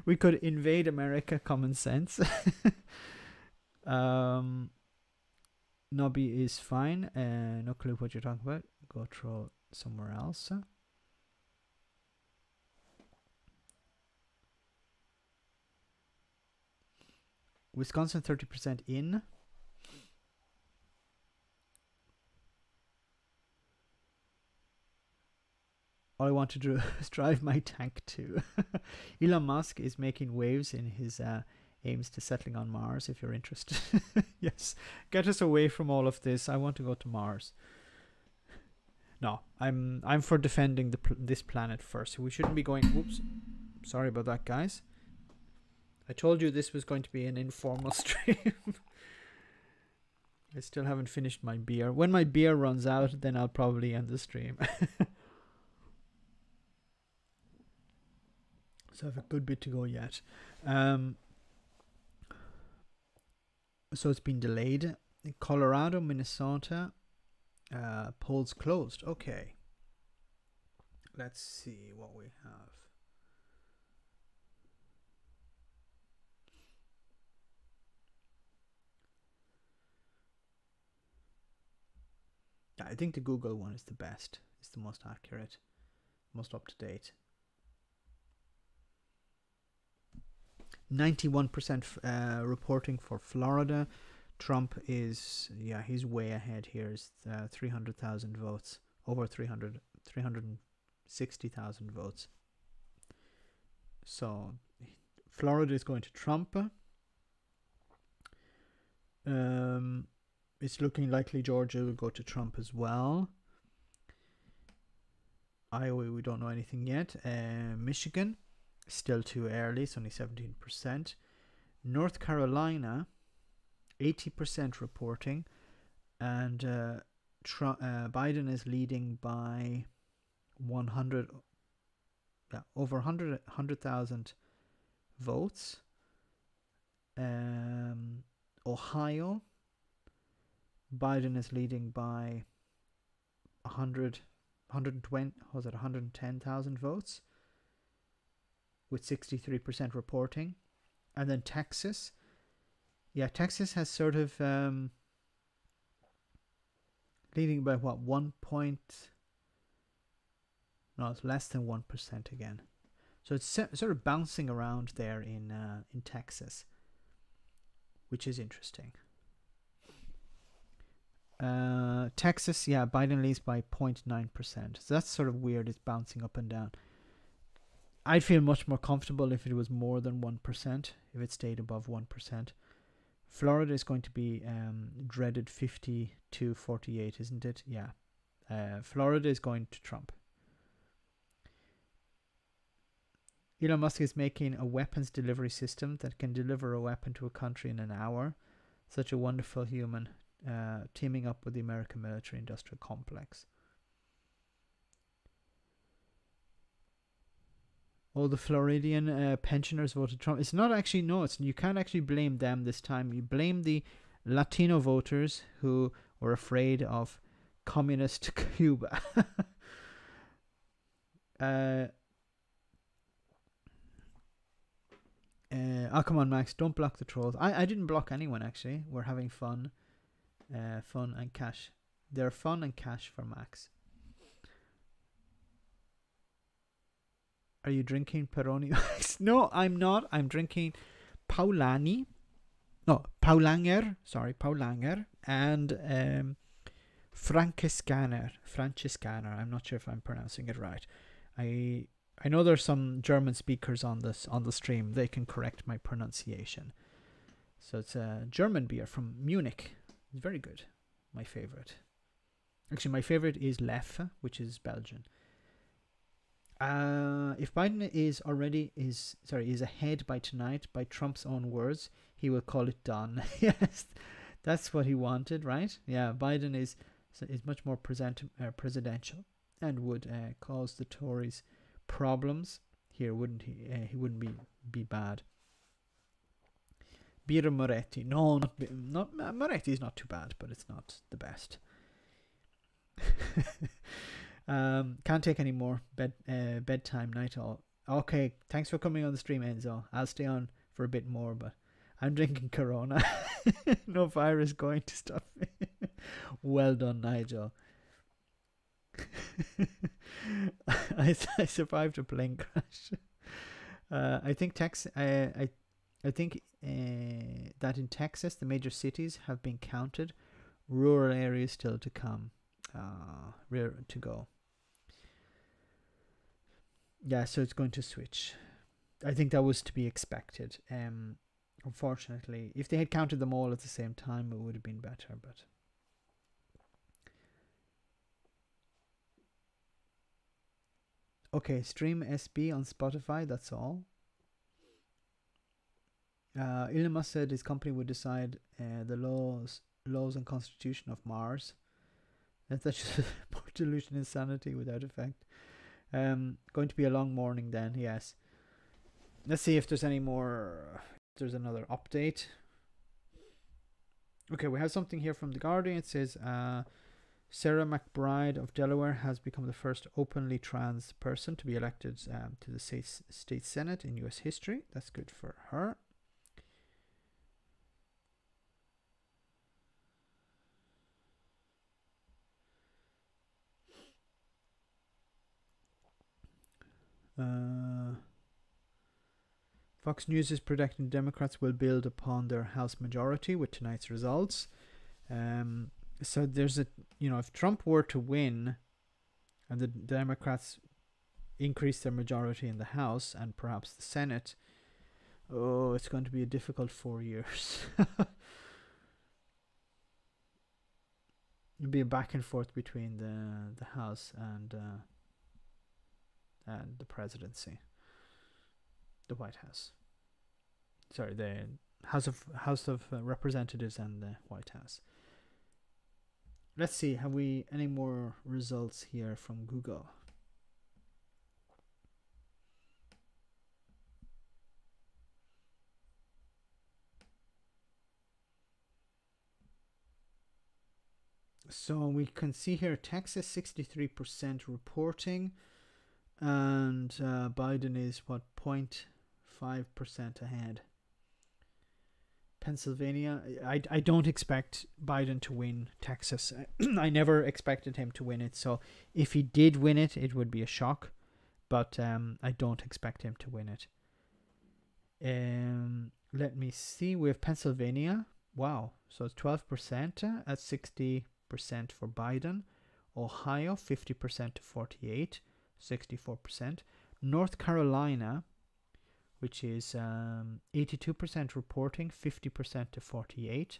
We could invade America, common sense. Nobby is fine. No clue what you're talking about. Go throw somewhere else. Wisconsin 30% in. All I want to do is drive my tank too. Elon Musk is making waves in his aims to settling on Mars, if you're interested. Yes, get us away from all of this. I want to go to Mars. No, I'm for defending this planet first. We shouldn't be going. Oops, sorry about that, guys. I told you this was going to be an informal stream. I still haven't finished my beer. When my beer runs out, then I'll probably end the stream. So I have a good bit to go yet. So it's been delayed. In Colorado, Minnesota, polls closed. Okay. Let's see what we have. I think the Google one is the best. It's the most accurate, most up to date. 91% reporting for Florida. Trump is, yeah, he's way ahead here. It's 300,000 votes, over 360,000 votes. So Florida is going to Trump. It's looking likely Georgia will go to Trump as well. Iowa, we don't know anything yet. Michigan, still too early. It's only 17%. North Carolina, 80% reporting, and Biden is leading by 100, over 100,000 votes. Ohio, Biden is leading by 110,000 votes, with 63% reporting. And then Texas, Texas has sort of leading by what, no, it's less than 1% again. So it's sort of bouncing around there in Texas, which is interesting. Texas, Biden leads by 0.9%. So that's sort of weird. It's bouncing up and down. I'd feel much more comfortable if it was more than 1%, if it stayed above 1%. Florida is going to be dreaded 50-48, isn't it? Yeah. Florida is going to Trump. Elon Musk is making a weapons delivery system that can deliver a weapon to a country in an hour. Such a wonderful human, teaming up with the American military-industrial complex. Oh, the Floridian pensioners voted Trump. It's not actually, no, you can't actually blame them this time. You blame the Latino voters who were afraid of communist Cuba. Oh, come on, Max, don't block the trolls. I didn't block anyone, actually. We're having fun. Fun and cash. They're fun and cash for Max. Are you drinking Peroni? No, I'm not. I'm drinking Paulaner. Paulaner. And Franciscaner. I'm not sure if I'm pronouncing it right. I know there's some German speakers on the stream. They can correct my pronunciation. So it's a German beer from Munich. It's very good. My favorite. Actually, my favorite is Leffe, which is Belgian. If Biden is ahead by tonight, by Trump's own words, he will call it done. Yes, that's what he wanted, right? Yeah, Biden is much more presidential and would cause the Tories problems here, wouldn't he? He wouldn't be bad. Birra Moretti, no, not Moretti is not too bad, but it's not the best. Can't take any more bedtime night all. Okay, thanks for coming on the stream, Enzo. I'll stay on for a bit more, but I'm drinking Corona. No virus going to stop me. Well done, Nigel. I survived a plane crash. I think that in Texas the major cities have been counted. Rural areas still to come. Rare to go. Yeah, so it's going to switch. I think that was to be expected. Unfortunately, if they had counted them all at the same time, it would have been better. But okay, stream SB on Spotify. That's all. Elon Musk said his company would decide the laws and constitution of Mars. That's just more delusion and insanity without effect. Going to be a long morning then, yes. Let's see if there's any more. If there's another update. Okay, we have something here from The Guardian. It says Sarah McBride of Delaware has become the first openly trans person to be elected to the state Senate in US history. That's good for her. Fox News is predicting Democrats will build upon their House majority with tonight's results. So there's if Trump were to win and the Democrats increase their majority in the House and perhaps the Senate, it's going to be a difficult 4 years. It'll be a back and forth between the House and and the presidency, the White House. Sorry, the House of Representatives and the White House. Let's see, have we any more results here from Google? So we can see here Texas 63% reporting, and Biden is what, 0.5% ahead. Pennsylvania, I don't expect Biden to win Texas. I never expected him to win it, so if he did win it, it would be a shock, but I don't expect him to win it. Let me see, we have Pennsylvania. Wow, so it's 12% at 60% for Biden. Ohio 50% to 48, 64%. North Carolina, which is 82% reporting, 50% to 48.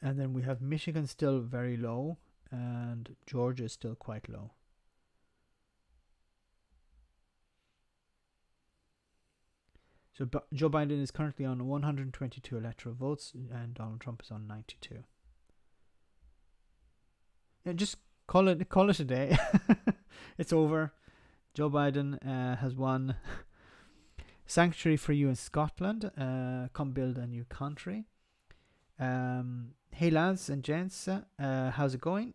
And then we have Michigan still very low, and Georgia is still quite low. So Joe Biden is currently on 122 electoral votes, and Donald Trump is on 92. Yeah, just call it a day. It's over. Joe Biden has won. Sanctuary for you in Scotland. Come build a new country. Hey lads and gents, how's it going?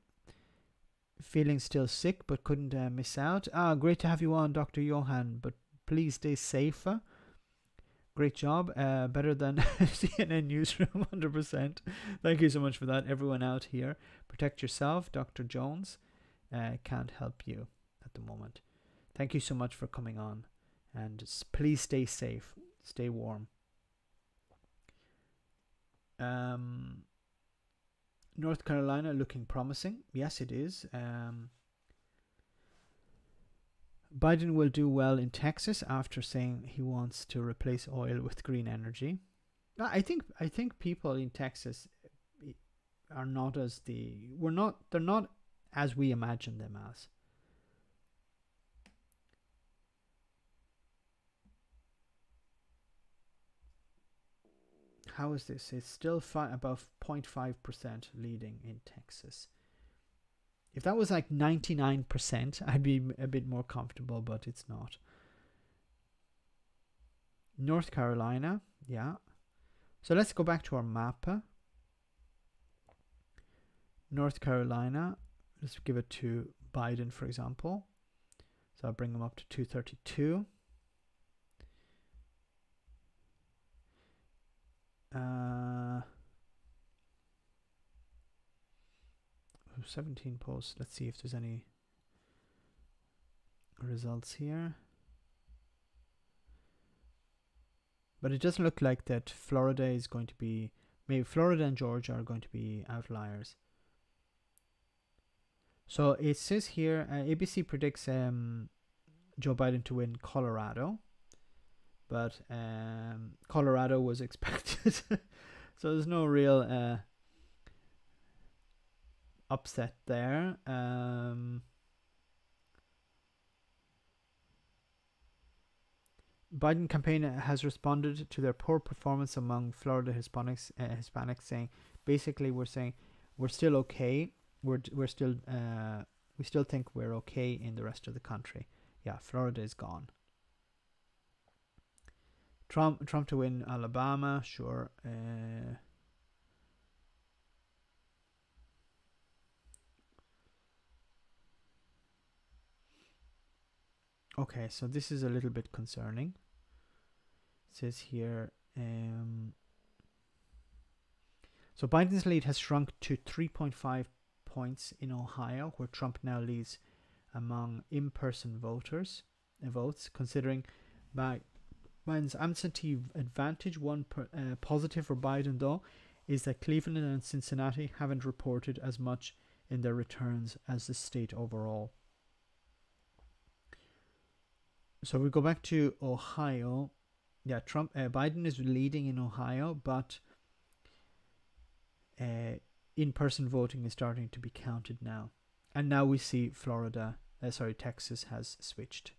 Feeling still sick but couldn't miss out. Great to have you on, Dr. Johan, but please stay safe. Great job. Better than CNN Newsroom, 100%. Thank you so much for that, everyone out here. Protect yourself. Dr. Jones can't help you at the moment. Thank you so much for coming on, and please stay safe, stay warm. North Carolina looking promising. Yes, it is. Biden will do well in Texas after saying he wants to replace oil with green energy. I think people in Texas are not they're not as we imagine them as. How is this? It's still above 0.5% leading in Texas. If that was like 99%, I'd be a bit more comfortable, but it's not. North Carolina, yeah. So let's go back to our map. North Carolina, let's give it to Biden, for example. So I'll bring him up to 232. 17 posts. Let's see if there's any results here. But it doesn't look like that Florida is going to be, maybe Florida and Georgia are going to be outliers. So it says here, ABC predicts Joe Biden to win Colorado. But Colorado was expected. So there's no real upset there. Biden campaign has responded to their poor performance among Florida Hispanics, saying basically we're still okay. We still think we're okay in the rest of the country. Yeah, Florida is gone. Trump to win Alabama, sure. Okay, so this is a little bit concerning. It says here, so Biden's lead has shrunk to 3.5 points in Ohio, where Trump now leads among in-person votes, considering Biden's absentee advantage. One positive for Biden, though, is that Cleveland and Cincinnati haven't reported as much in their returns as the state overall. So we go back to Ohio. Yeah, Biden is leading in Ohio, but in-person voting is starting to be counted now. And now we see Texas has switched.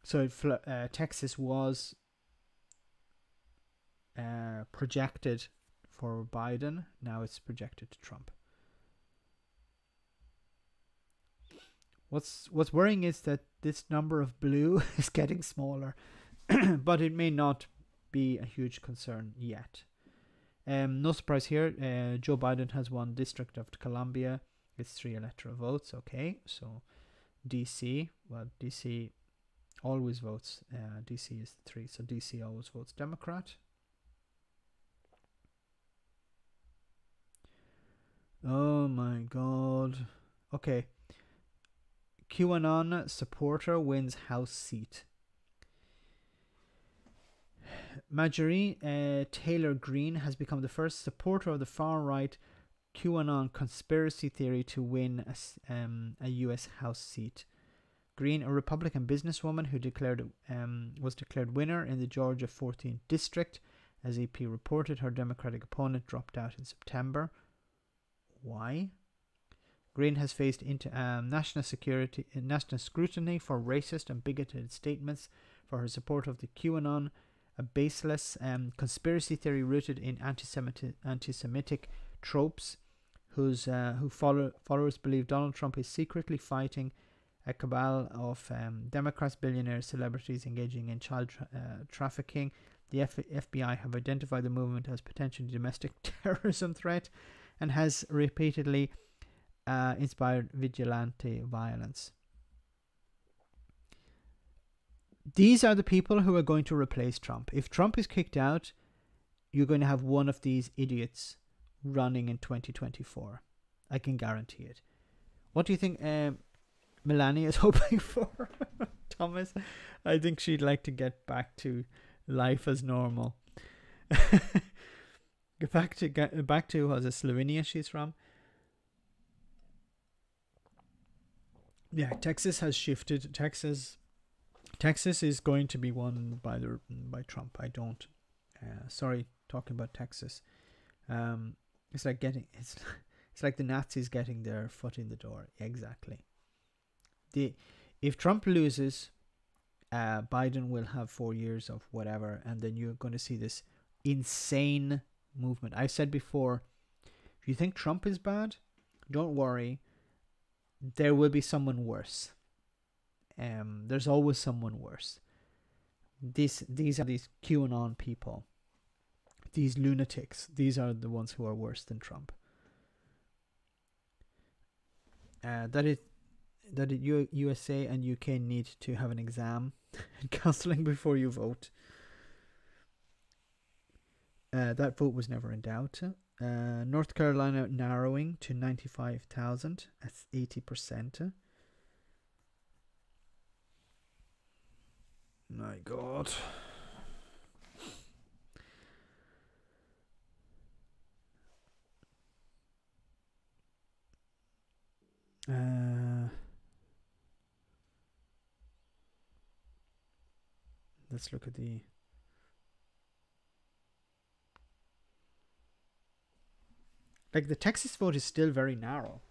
So Texas was projected for Biden. Now it's projected to Trump. What's worrying is that this number of blue is getting smaller, but it may not be a huge concern yet. No surprise here. Joe Biden has won District of Columbia. It's 3 electoral votes. Okay, so DC. Well, DC always votes. DC is 3, so DC always votes Democrat. Oh my God. Okay. QAnon supporter wins House seat. Marjorie Taylor Greene has become the first supporter of the far-right QAnon conspiracy theory to win a U.S. House seat. Greene, a Republican businesswoman who was declared winner in the Georgia 14th District, as AP reported, her Democratic opponent dropped out in September. Why? Greene has faced into national scrutiny for racist and bigoted statements for her support of the QAnon, a baseless conspiracy theory rooted in anti-Semitic tropes, who followers believe Donald Trump is secretly fighting a cabal of Democrats, billionaires, celebrities engaging in child trafficking. The FBI have identified the movement as potentially domestic terrorism threat and has repeatedly inspired vigilante violence. These are the people who are going to replace Trump. If Trump is kicked out, you're going to have one of these idiots running in 2024. I can guarantee it. What do you think Melania is hoping for, Thomas? I think she'd like to get back to life as normal. Get back to was it Slovenia she's from? Yeah, Texas has shifted. Texas is going to be won by Trump. I don't. Sorry, talking about Texas. It's like the Nazis getting their foot in the door. Exactly. If Trump loses, Biden will have 4 years of whatever, and then you're going to see this insane movement. I said before, if you think Trump is bad, don't worry. There will be someone worse. There's always someone worse. These are these QAnon people. These lunatics. These are the ones who are worse than Trump. USA and UK need to have an exam and counselling before you vote. That vote was never in doubt. North Carolina narrowing to 95,000. That's 80%. My God. Let's look at the Texas vote is still very narrow.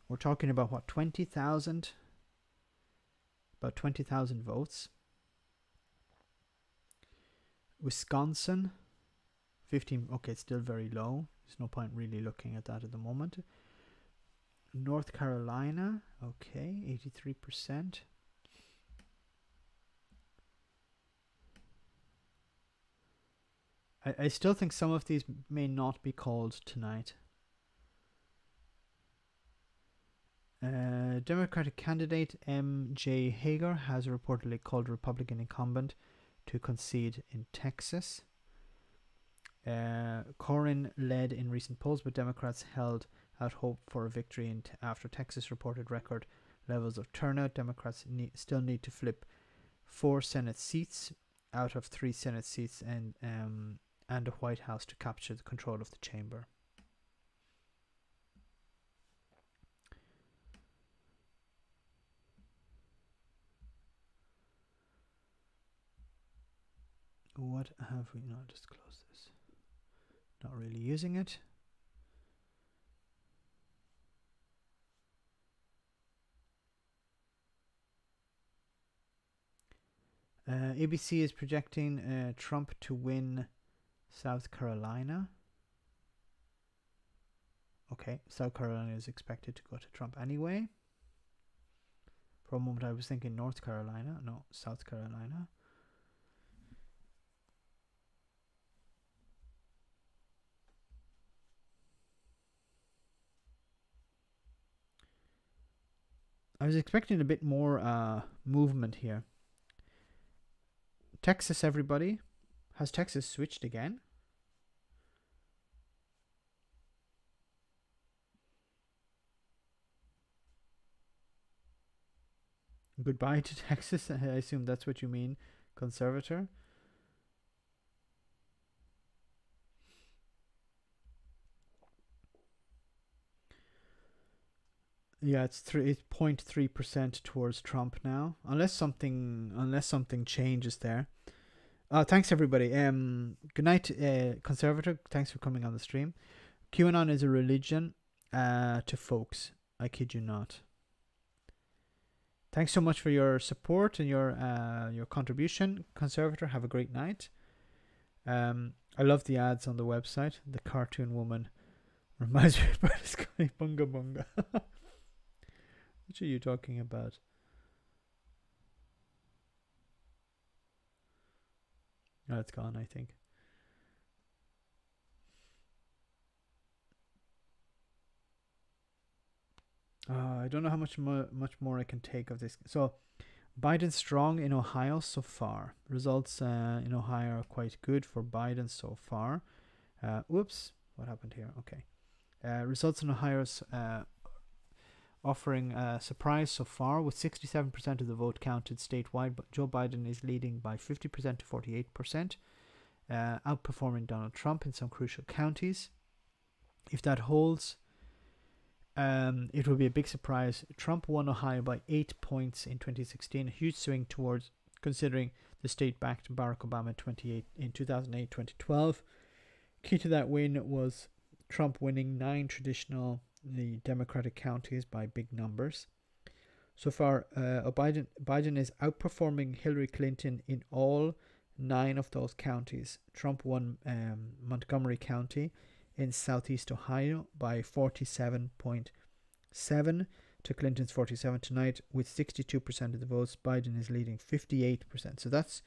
We're talking about what, 20,000? About 20,000 votes. Wisconsin, 15. Okay, it's still very low. There's no point really looking at that at the moment. North Carolina, okay, 83%. I still think some of these may not be called tonight. Democratic candidate M.J. Hager has reportedly called Republican incumbent to concede in Texas. Cornyn led in recent polls, but Democrats held out hope for a victory after Texas reported record levels of turnout. Democrats still need to flip 4 Senate seats out of 3 Senate seats and a White House to capture the control of the chamber. What have we not disclosed this? Not really using it. ABC is projecting Trump to win South Carolina. Okay, South Carolina is expected to go to Trump anyway. For a moment I was thinking North Carolina. No, South Carolina. I was expecting a bit more movement here. Texas, everybody. Has Texas switched again? Goodbye to Texas. I assume that's what you mean, conservator. Yeah, it's 0.3% towards Trump now, unless something changes there. Thanks everybody. Good night, conservator. Thanks for coming on the stream. QAnon is a religion, to folks. I kid you not. Thanks so much for your support and your contribution, conservator. Have a great night. I love the ads on the website. The cartoon woman reminds me of British Sky Bunga Bunga. What are you talking about? Oh, it's gone, I think. I don't know how much more I can take of this. So, Biden strong in Ohio so far. Results in Ohio are quite good for Biden so far. Whoops, what happened here? Okay. Results in Ohio offering a surprise so far, with 67% of the vote counted statewide. But Joe Biden is leading by 50% to 48%, outperforming Donald Trump in some crucial counties. If that holds, it will be a big surprise. Trump won Ohio by 8 points in 2016, a huge swing towards considering the state backed Barack Obama in 2008, 2012. Key to that win was Trump winning 9 traditional Democratic counties by big numbers. So far, Biden is outperforming Hillary Clinton in all 9 of those counties. Trump won Montgomery County in southeast Ohio by 47.7 to Clinton's 47 tonight, with 62% of the votes. Biden is leading 58%. So that's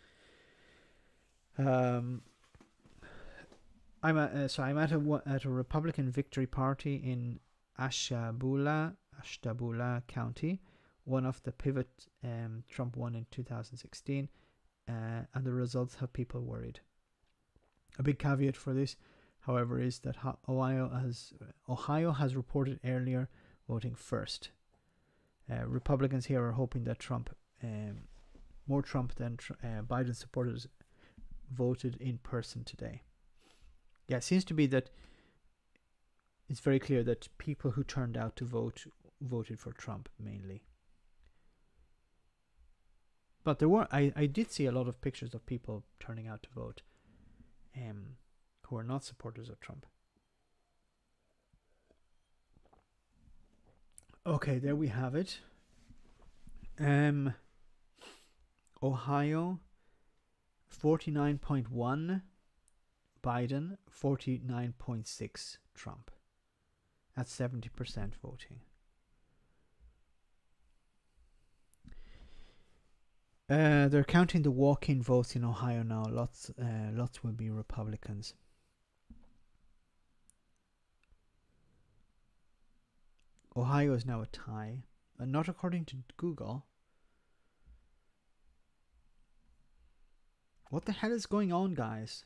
I'm at a Republican victory party in Ashtabula County, one of the pivot Trump won in 2016, and the results have people worried. A big caveat for this, however, is that Ohio has reported earlier voting first. Republicans here are hoping that more Trump than Biden supporters voted in person today. Yeah, it seems to be that it's very clear that people who turned out to vote voted for Trump mainly. But I did see a lot of pictures of people turning out to vote who are not supporters of Trump. Okay, there we have it. Ohio, 49.1 Biden, 49.6 Trump. That's 70% voting. They're counting the walk-in votes in Ohio now. Lots will be Republicans. Ohio is now a tie, not according to Google. What the hell is going on, guys?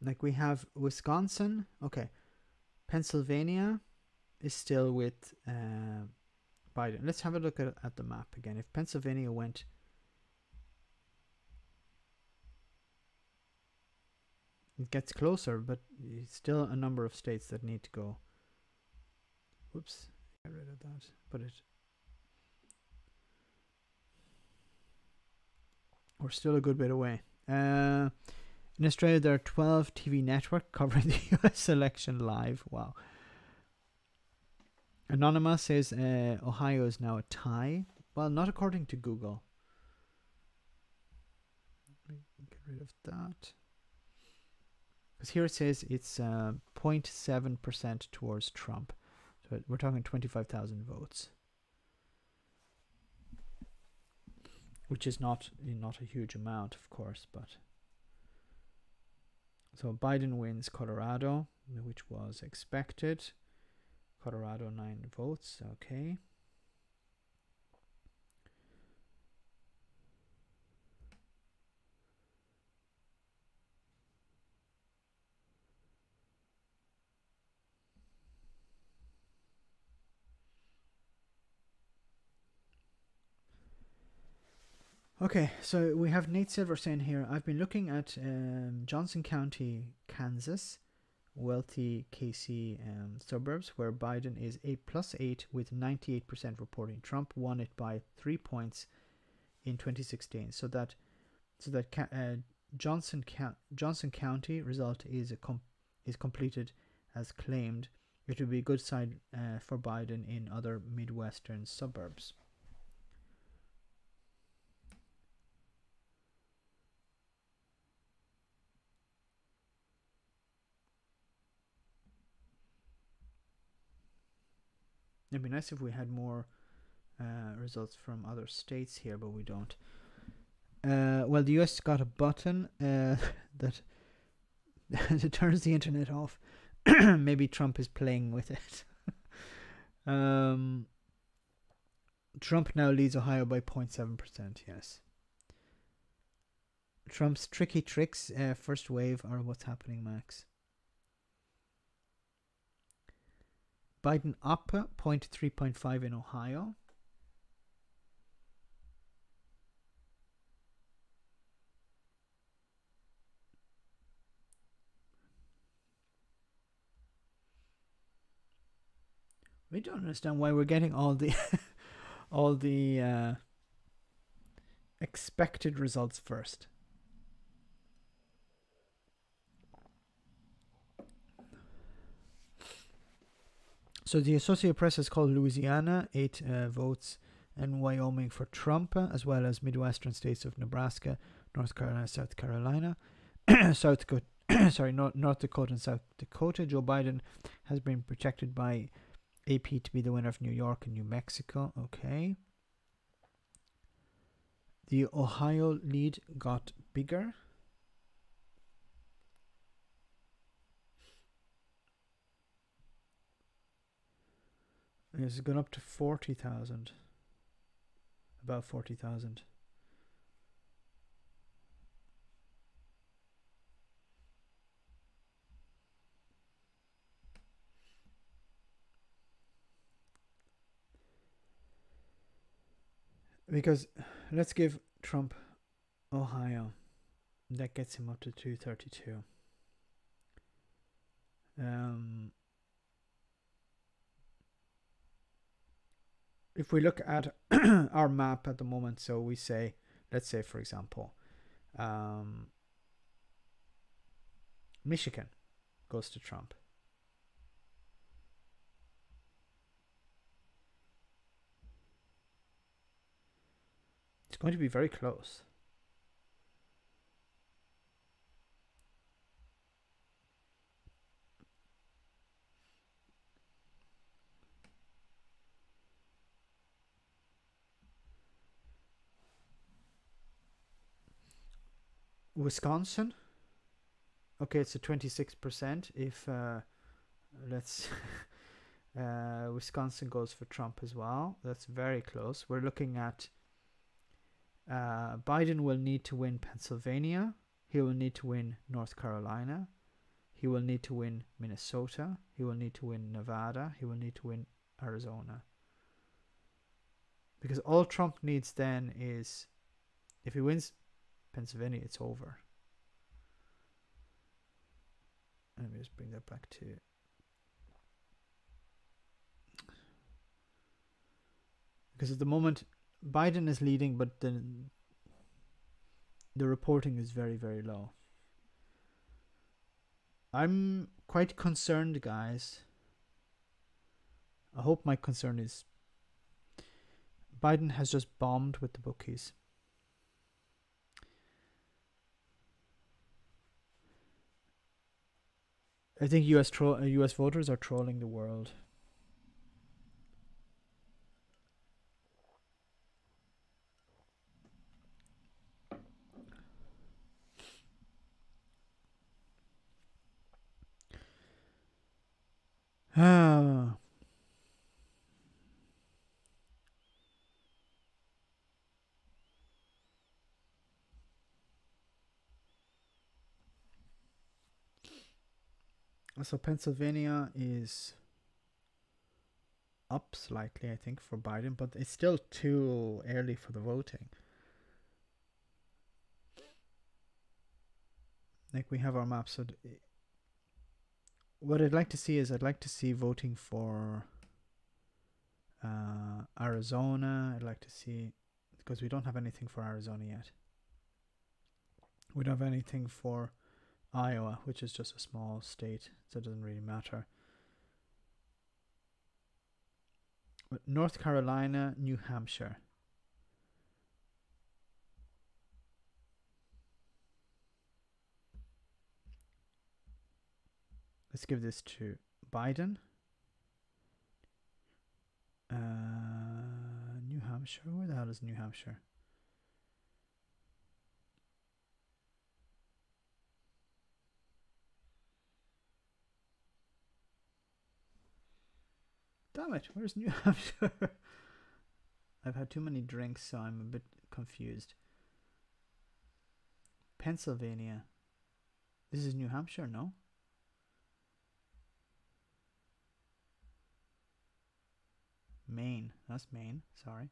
Like, we have Wisconsin. Okay. Pennsylvania is still with Biden. Let's have a look at the map again. If Pennsylvania went... It gets closer, but it's still a number of states that need to go. Whoops. Get rid of that. But we're still a good bit away. In Australia, there are 12 TV networks covering the US election live. Wow. Anonymous says Ohio is now a tie. Well, not according to Google. Get rid of that. Because here it says it's 0.7% towards Trump. So we're talking 25,000 votes. Which is not a huge amount, of course, but... So Biden wins Colorado, which was expected. Colorado 9 votes, okay. Okay, so we have Nate Silver saying here, I've been looking at Johnson County, Kansas, wealthy KC suburbs, where Biden is a +8 with 98% reporting. Trump won it by 3 points in 2016. So that Johnson County result is completed as claimed. It would be a good side for Biden in other Midwestern suburbs. It'd be nice if we had more results from other states here, but we don't. Well, the US got a button that turns the internet off. Maybe Trump is playing with it. Trump now leads Ohio by 0.7%, yes. Trump's tricky tricks, first wave, are what's happening, Max. Biden up 3.5 in Ohio. We don't understand why we're getting all the all the expected results first. So the Associated Press has called Louisiana 8 votes and Wyoming for Trump, as well as Midwestern states of Nebraska, North Carolina, South Carolina, North Dakota and South Dakota. Joe Biden has been projected by AP to be the winner of New York and New Mexico. Okay. The Ohio lead got bigger. It's gone up to 40,000. About 40,000. Because let's give Trump Ohio. That gets him up to 232. If we look at our map at the moment, so we say, let's say, for example, Michigan goes to Trump. It's going to be very close. Wisconsin. Okay, it's a 26%. If let's Wisconsin goes for Trump as well. That's very close. We're looking at Biden will need to win Pennsylvania. He will need to win North Carolina. He will need to win Minnesota. He will need to win Nevada. He will need to win Arizona. Because all Trump needs then is, if he wins Pennsylvania, it's over. Let me just bring that back to Because at the moment, Biden is leading, but the reporting is very, very low. I'm quite concerned, guys. I hope my concern is Biden has just bombed with the bookies. I think US voters are trolling the world. Ah. So Pennsylvania is up slightly, I think, for Biden, but it's still too early for the voting. Like, we have our map. So what I'd like to see is voting for Arizona. I'd like to see, because we don't have anything for Arizona yet. We don't have anything for Iowa, which is just a small state, so it doesn't really matter. But North Carolina, New Hampshire. Let's give this to Biden. New Hampshire. Where the hell is New Hampshire? Damn it, where's New Hampshire? I've had too many drinks, so I'm a bit confused. Pennsylvania. This is New Hampshire, no? Maine. That's Maine, sorry.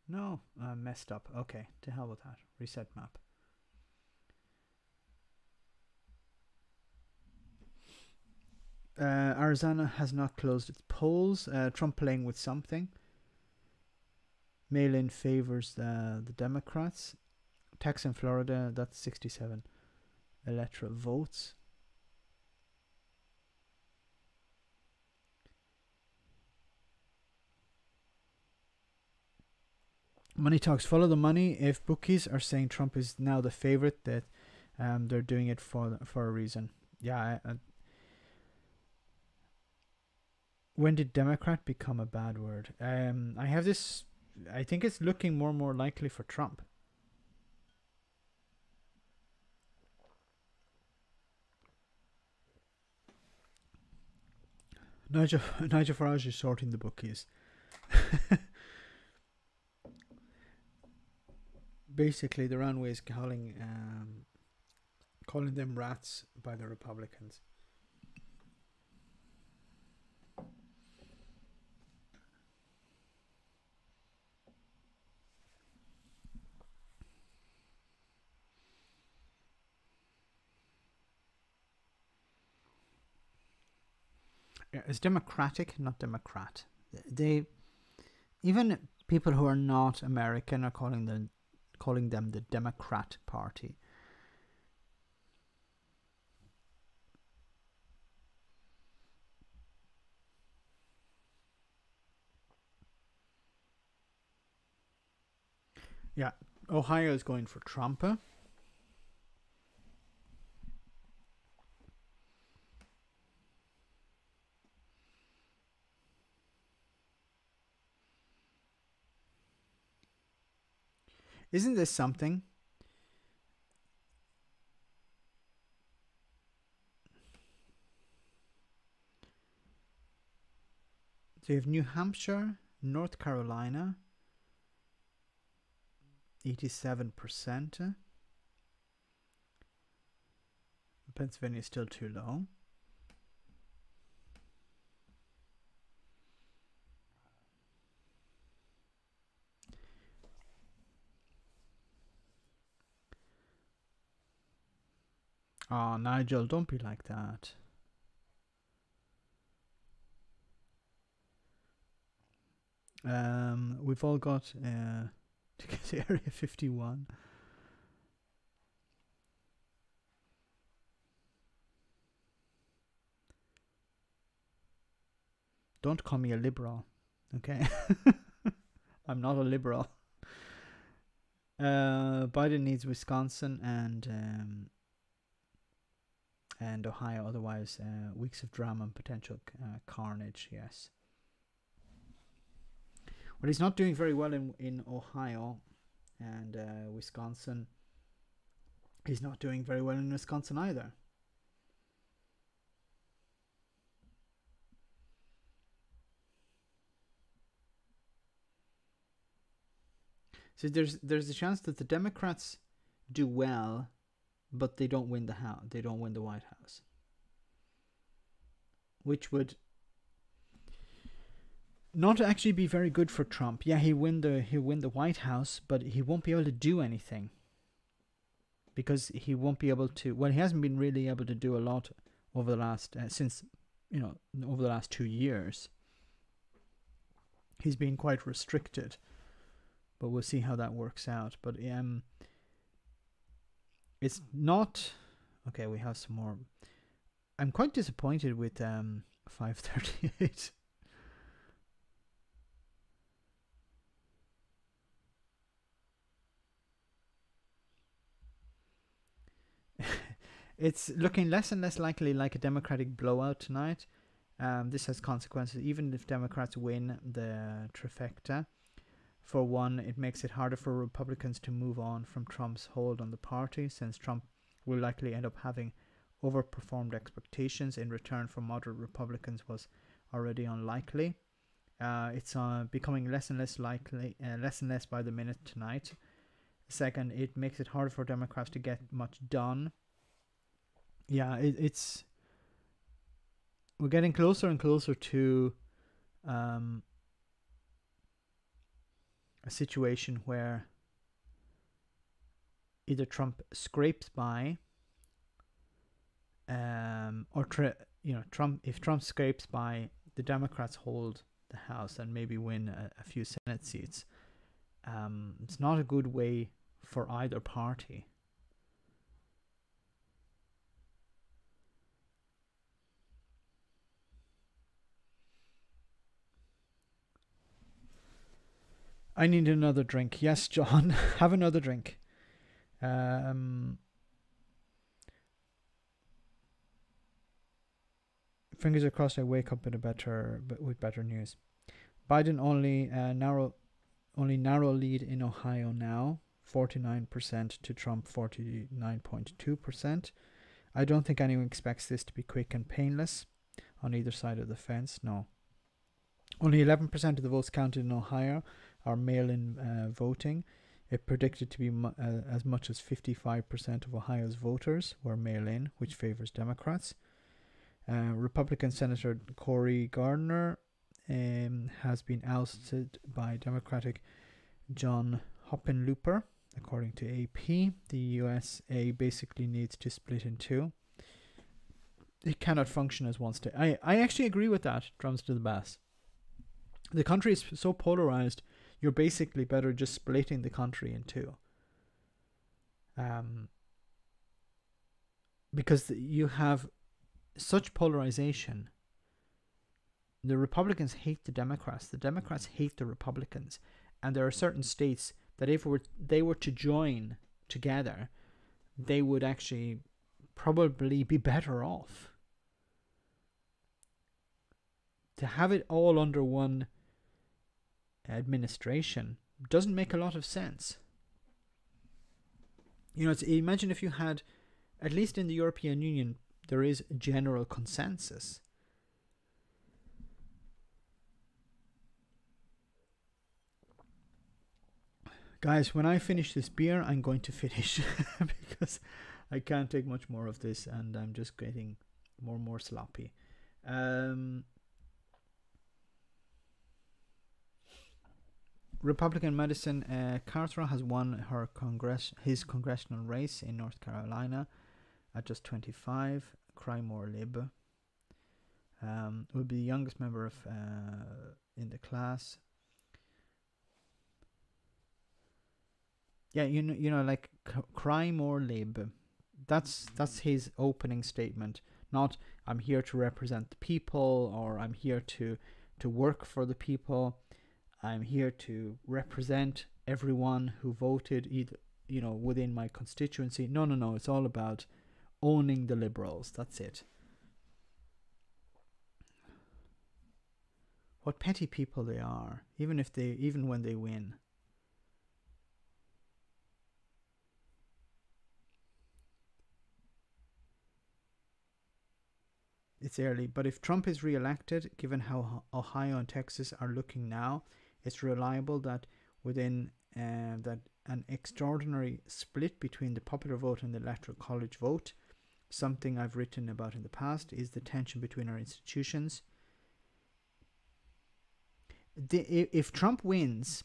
No, I messed up. Okay, to hell with that. Reset map. Arizona has not closed its polls. Trump playing with something. Mail-in favors the Democrats. Texas and Florida, that's 67 electoral votes. Money talks. Follow the money. If bookies are saying Trump is now the favorite, that they're doing it for a reason. Yeah. When did Democrat become a bad word? I have this. I think it's looking more and more likely for Trump. Nigel Farage is sorting the bookies. Basically, the runway is calling them rats by the Republicans. Yeah, it's democratic, not Democrat. They, even people who are not American are calling them the Democrat Party. Yeah, Ohio is going for Trump. Isn't this something? So you have New Hampshire, North Carolina, 87%. Pennsylvania is still too low. Oh, Nigel, don't be like that. We've all got to get to Area 51. Don't call me a liberal, okay? I'm not a liberal. Biden needs Wisconsin and Ohio, otherwise weeks of drama and potential carnage. Yes. Well, he's not doing very well in Ohio and Wisconsin. He's not doing very well in Wisconsin either. So there's a chance that the Democrats do well, but they don't win the House. They don't win the White House, which would not actually be very good for Trump. Yeah, he'll win the White House, but he won't be able to do anything because he won't be able to. Well, he hasn't been really able to do a lot over the last over the last 2 years. He's been quite restricted. But we'll see how that works out. But it's not okay. We have some more. I'm quite disappointed with 538. It's looking less and less likely like a Democratic blowout tonight. This has consequences. Even if Democrats win the trifecta. For one, it makes it harder for Republicans to move on from Trump's hold on the party, since Trump will likely end up having overperformed expectations in return for moderate Republicans was already unlikely. It's becoming less and less likely, less and less by the minute tonight. Second, it makes it harder for Democrats to get much done. Yeah, it's we're getting closer and closer to a situation where either Trump scrapes by, if Trump scrapes by, the Democrats hold the House and maybe win a few Senate seats. It's not a good way for either party. I need another drink. Yes, John, have another drink. Fingers are crossed I wake up with better news. Biden only narrow lead in Ohio now, 49% to Trump 49.2%. I don't think anyone expects this to be quick and painless on either side of the fence. No. Only 11% of the votes counted in Ohio are mail-in voting. It predicted to be as much as 55% of Ohio's voters were mail-in, which favors Democrats. Republican Senator Cory Gardner has been ousted by Democratic John Hoppenlooper, according to AP. The USA basically needs to split in two. It cannot function as one state. I actually agree with that, drums to the bass. The country is so polarized, you're basically better just splitting the country in two. Because you have such polarization. The Republicans hate the Democrats hate the Republicans, and there are certain states that if they were to join together, they would actually probably be better off. To have it all under one administration doesn't make a lot of sense. Imagine if you had, at least in the European Union, there is general consensus. Guys, when I finish this beer, I'm going to finish because I can't take much more of this and I'm just getting more and more sloppy. Republican Madison Cartha has won his congressional race in North Carolina at just 25. Crymore Lib will be the youngest member of in the class. Yeah, like cry more lib. That's his opening statement. Not I'm here to represent the people, or I'm here to work for the people. I'm here to represent everyone who voted either within my constituency. No, no, no. It's all about owning the Liberals. That's it. What petty people they are, even when they win. It's early, but if Trump is re-elected, given how Ohio and Texas are looking now, it's reliable that within that an extraordinary split between the popular vote and the electoral college vote, something I've written about in the past, is the tension between our institutions. If Trump wins,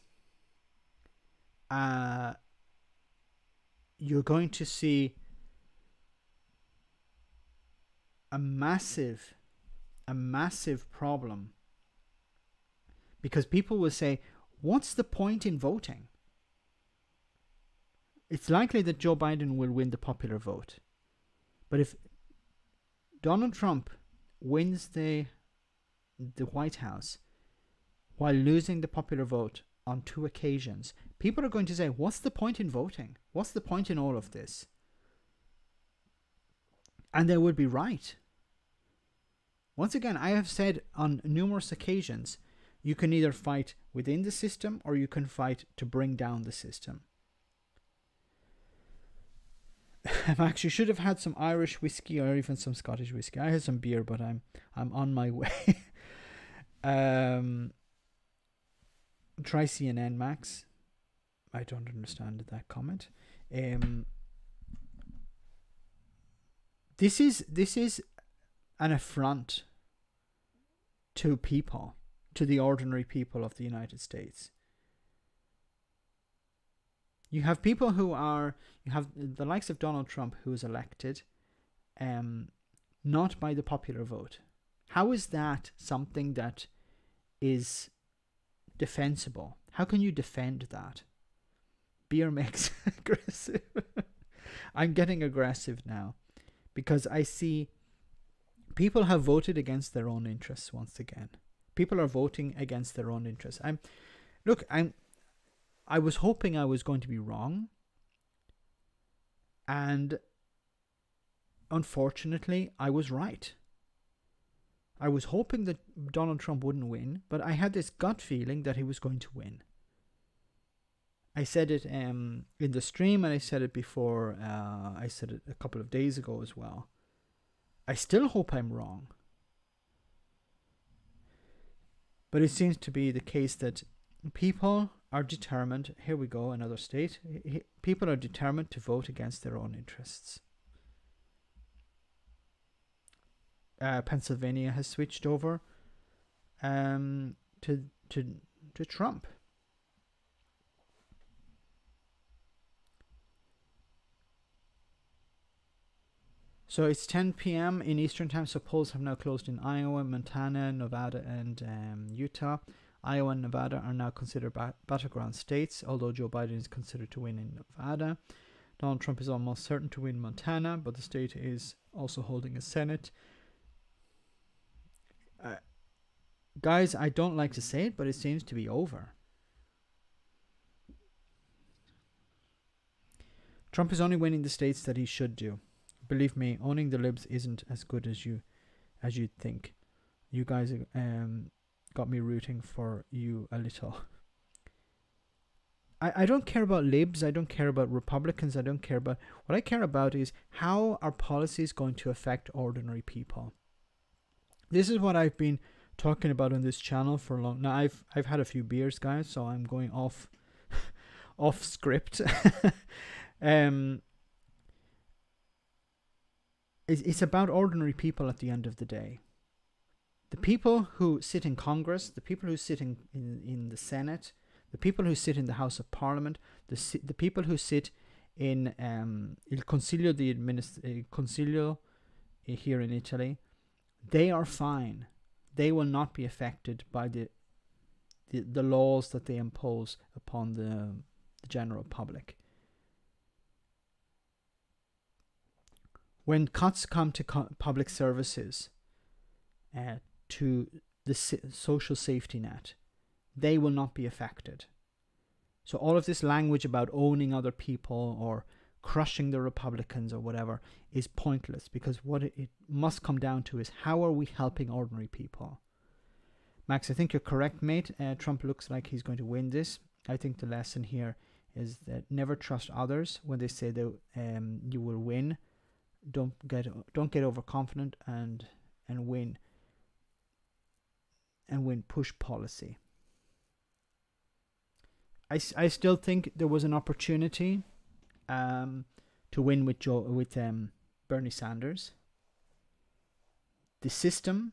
you're going to see a massive problem, because people will say, what's the point in voting? It's likely that Joe Biden will win the popular vote, but if Donald Trump wins the White House while losing the popular vote on 2 occasions, people are going to say, what's the point in voting? What's the point in all of this? And they would be right. Once again, I have said on numerous occasions, you can either fight within the system or you can fight to bring down the system. I actually should have had some Irish whiskey or even some Scottish whiskey. I had some beer, but I'm on my way. Try CNN, Max. I don't understand that comment. This is an affront to people, to the ordinary people of the United States. You have people you have the likes of Donald Trump, who is elected not by the popular vote. How is that something that is defensible? How can you defend that? Beer makes aggressive. I'm getting aggressive now because I see people have voted against their own interests once again. People are voting against their own interests. I was hoping I was going to be wrong, and unfortunately, I was right. I was hoping that Donald Trump wouldn't win, but I had this gut feeling that he was going to win. I said it in the stream, and I said it before. I said it a couple of days ago as well. I still hope I'm wrong. But it seems to be the case that people are determined. Here we go, another state. People are determined to vote against their own interests. Pennsylvania has switched over to Trump. So it's 10 p.m. in Eastern Time, so polls have now closed in Iowa, Montana, Nevada, and Utah. Iowa and Nevada are now considered battleground states, although Joe Biden is considered to win in Nevada. Donald Trump is almost certain to win Montana, but the state is also holding a Senate. Guys, I don't like to say it, but it seems to be over. Trump is only winning the states that he should do. Believe me, owning the libs isn't as good as you'd think. You guys got me rooting for you a little. I don't care about libs. I don't care about Republicans. I don't care about... What I care about is how are policies going to affect ordinary people. This is what I've been talking about on this channel for a long... Now, I've had a few beers, guys, so I'm going off script. It's about ordinary people at the end of the day. The people who sit in Congress, the people who sit in the Senate, the people who sit in the House of Parliament, the people who sit in Il Consiglio Consiglio here in Italy, they are fine. They will not be affected by the laws that they impose upon the general public. When cuts come to public services, to the social safety net, they will not be affected. So all of this language about owning other people or crushing the Republicans or whatever is pointless, because what it must come down to is, how are we helping ordinary people? Max, I think you're correct, mate. Trump looks like he's going to win this. I think the lesson here is that never trust others when they say that you will win. Don't get overconfident and win push policy. I still think there was an opportunity to win with Bernie Sanders. The system,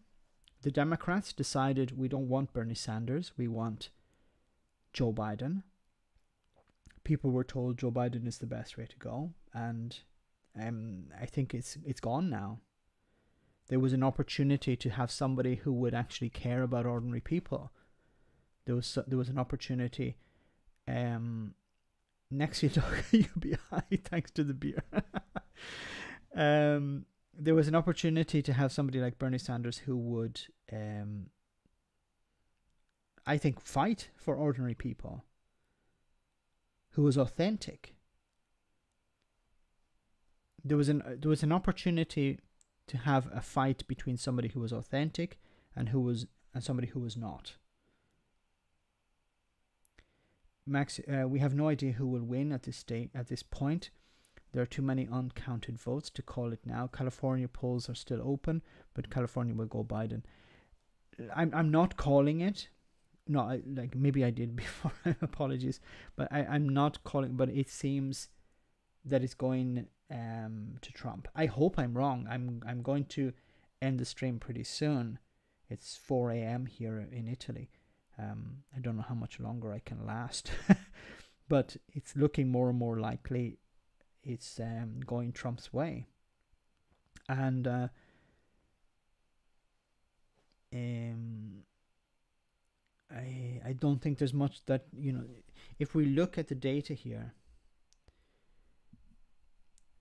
the Democrats decided, we don't want Bernie Sanders, we want Joe Biden. People were told Joe Biden is the best way to go, and I think it's gone now. There was an opportunity to have somebody who would actually care about ordinary people. There was an opportunity. Next you talk, you'll be high thanks to the beer. There was an opportunity to have somebody like Bernie Sanders who would, I think, fight for ordinary people, who was authentic. There was an opportunity to have a fight between somebody who was authentic and somebody who was not. Max, we have no idea who will win at this point. There are too many uncounted votes to call it now. California polls are still open, but California will go Biden. I'm not calling it. No, like maybe I did before. Apologies, but I'm not calling. But it seems that it's going to Trump. I hope I'm wrong. I'm going to end the stream pretty soon. It's 4 a.m. here in Italy. I don't know how much longer I can last, but it's looking more and more likely it's going Trump's way. And I don't think there's much that, if we look at the data here,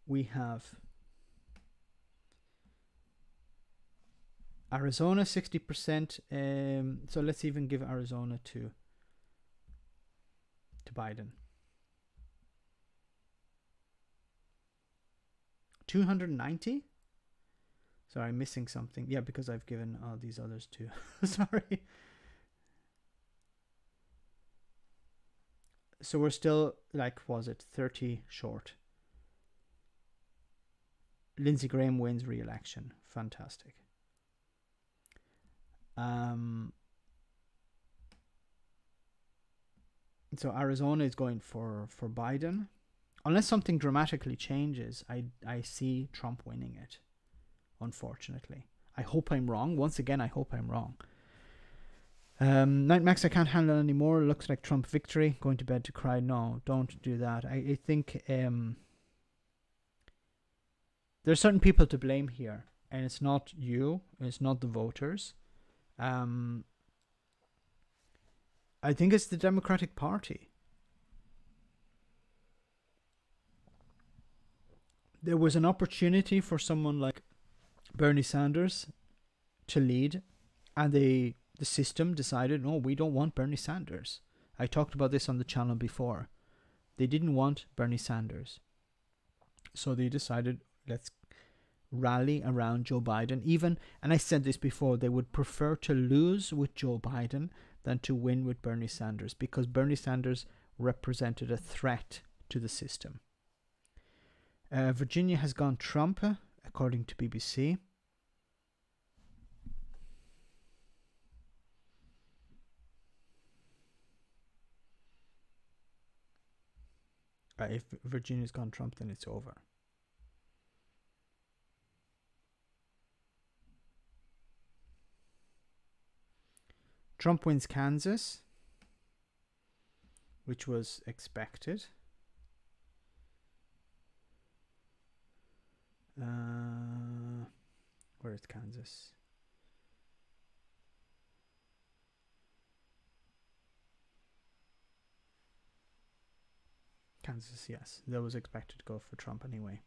we have Arizona 60%. So let's even give Arizona to Biden. 290. Sorry, I'm missing something. Yeah, because I've given all these others too. Sorry. So we're still, like, was it 30 short? Lindsey Graham wins re-election. Fantastic. So Arizona is going for Biden. Unless something dramatically changes, I see Trump winning it, unfortunately. I hope I'm wrong. Once again, I hope I'm wrong. Night Max, I can't handle it anymore. Looks like Trump victory. Going to bed to cry. No, don't do that. I think there's certain people to blame here, and it's not you. It's not the voters. I think it's the Democratic Party. There was an opportunity for someone like Bernie Sanders to lead, and the system decided, no, we don't want Bernie Sanders. I talked about this on the channel before. They didn't want Bernie Sanders. So they decided, let's rally around Joe Biden. Even, and I said this before, they would prefer to lose with Joe Biden than to win with Bernie Sanders, because Bernie Sanders represented a threat to the system. Virginia has gone Trump, according to BBC. If Virginia's gone Trump, then it's over. Trump wins Kansas, which was expected. Where is Kansas? Kansas, yes. That was expected to go for Trump anyway.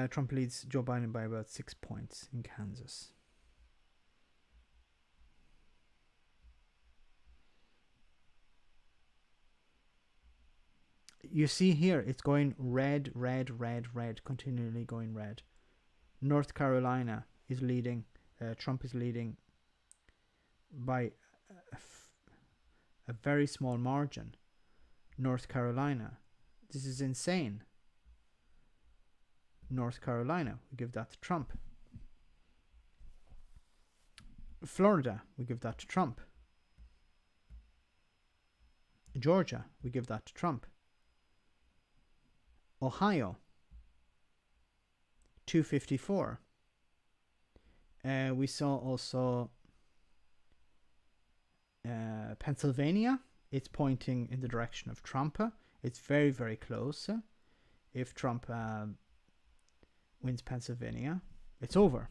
Trump leads Joe Biden by about 6 points in Kansas. You see here, it's going red, red, red, red, continually going red. North Carolina is leading. Trump is leading by a very small margin. North Carolina. This is insane. North Carolina, we give that to Trump. Florida, we give that to Trump. Georgia, we give that to Trump. Ohio, 254. We saw also Pennsylvania. It's pointing in the direction of Trump. It's very, very close. If Trump wins Pennsylvania, it's over.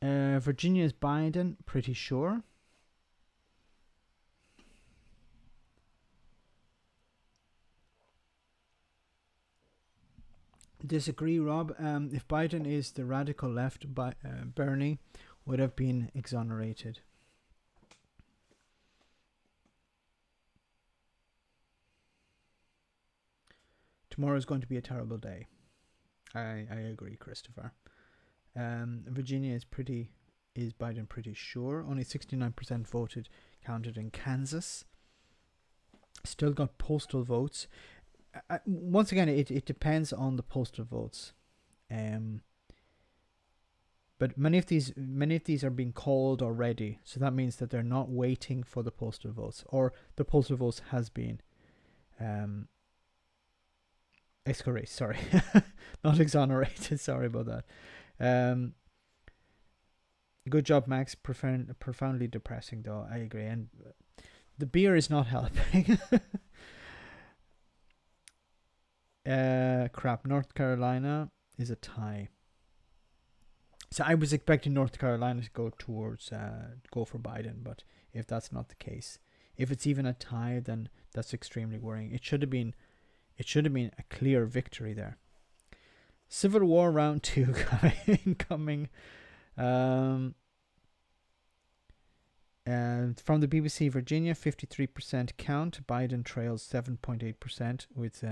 Virginia's Biden, pretty sure. Disagree, Rob. If Biden is the radical left, Bernie would have been exonerated. Tomorrow is going to be a terrible day. I agree, Christopher. Virginia is Biden pretty sure. Only 69% voted, counted in Kansas. Still got postal votes. Once again, it depends on the postal votes. But many of these are being called already, so that means that they're not waiting for the postal votes, or the postal votes has been exonerated. Sorry, not exonerated. Sorry about that. Good job, Max. Profoundly depressing, though. I agree, and the beer is not helping. Crap. North Carolina is a tie. So I was expecting North Carolina to go towards go for Biden, but if that's not the case, if it's even a tie, then that's extremely worrying. It should have been a clear victory there. Civil War round 2 incoming. And from the BBC, Virginia, 53% count. Biden trails 7.8% with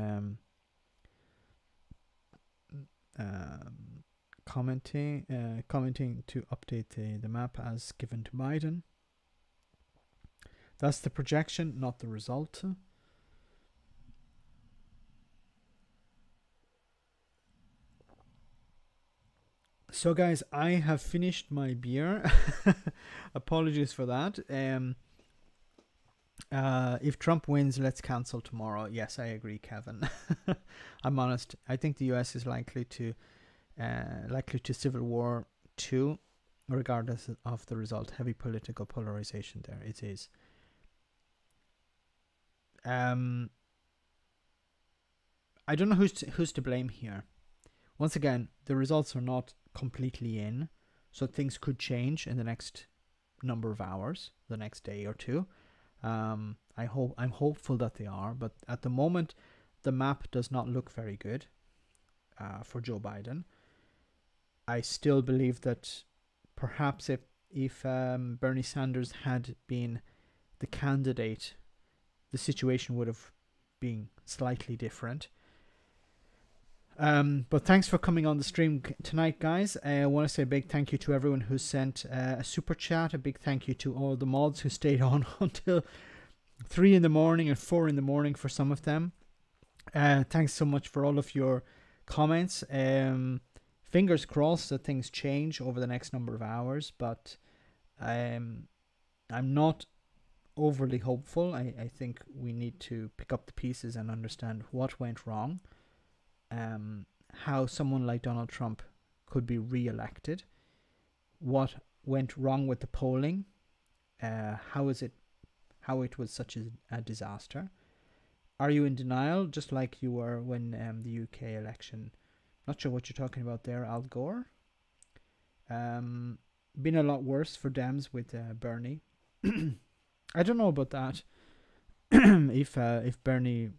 commenting to update the map as given to Biden. That's the projection, not the result. So guys, I have finished my beer. Apologies for that. If Trump wins, let's cancel tomorrow. Yes, I agree, Kevin. I'm honest. I think the US is likely to civil war too, regardless of the result. Heavy political polarization there. It is. I don't know who's to blame here. Once again, the results are not completely in, so things could change in the next number of hours, the next day or two. I'm hopeful that they are, but at the moment, the map does not look very good for Joe Biden. I still believe that perhaps if Bernie Sanders had been the candidate, the situation would have been slightly different. But thanks for coming on the stream tonight, guys. I want to say a big thank you to everyone who sent a super chat. A big thank you to all the mods who stayed on until 3 in the morning and 4 in the morning for some of them. Thanks so much for all of your comments. Fingers crossed that things change over the next number of hours, but I'm not overly hopeful. I think we need to pick up the pieces and understand what went wrong. How someone like Donald Trump could be re-elected, what went wrong with the polling, how it was such a disaster. Are you in denial, just like you were when the UK election? Not sure what you're talking about there, Al Gore. Been a lot worse for Dems with Bernie. I don't know about that. if Bernie,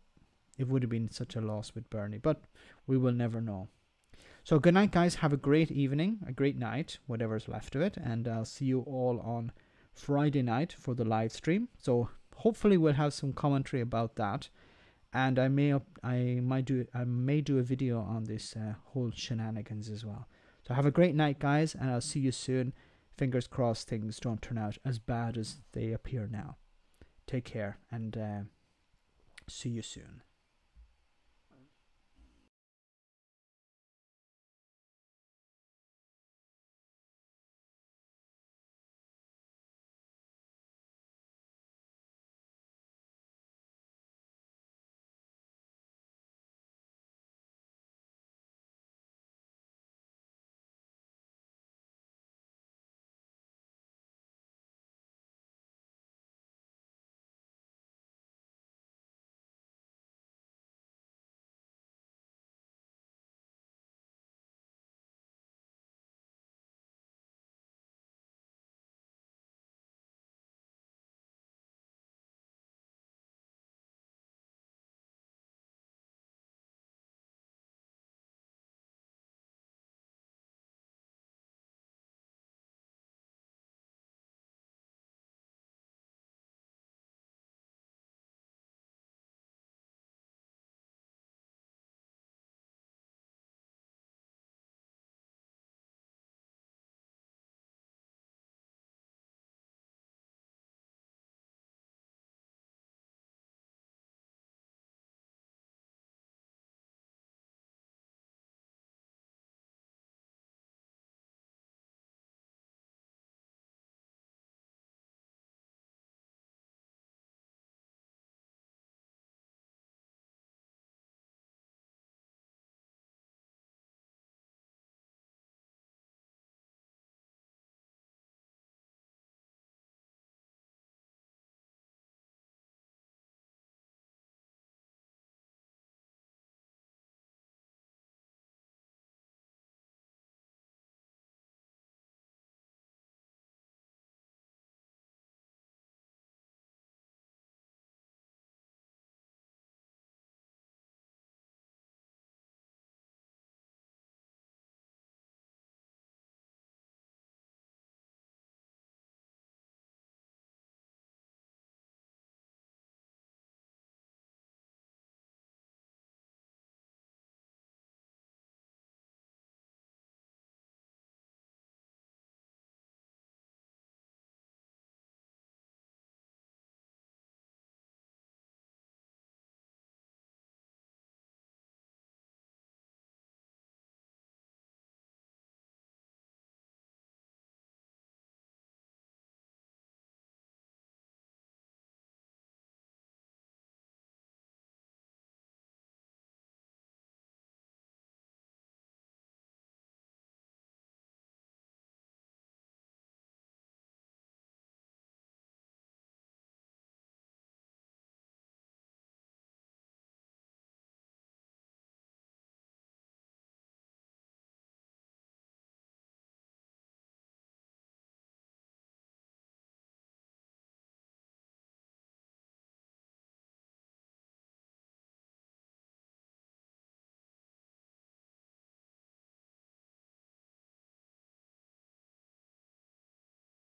it would have been such a loss with Bernie, but we will never know. So good night, guys. Have a great evening, a great night, whatever's left of it, and I'll see you all on Friday night for the live stream. So hopefully we'll have some commentary about that, and I may do a video on this whole shenanigans as well. So have a great night, guys, and I'll see you soon. Fingers crossed things don't turn out as bad as they appear now. Take care, and see you soon.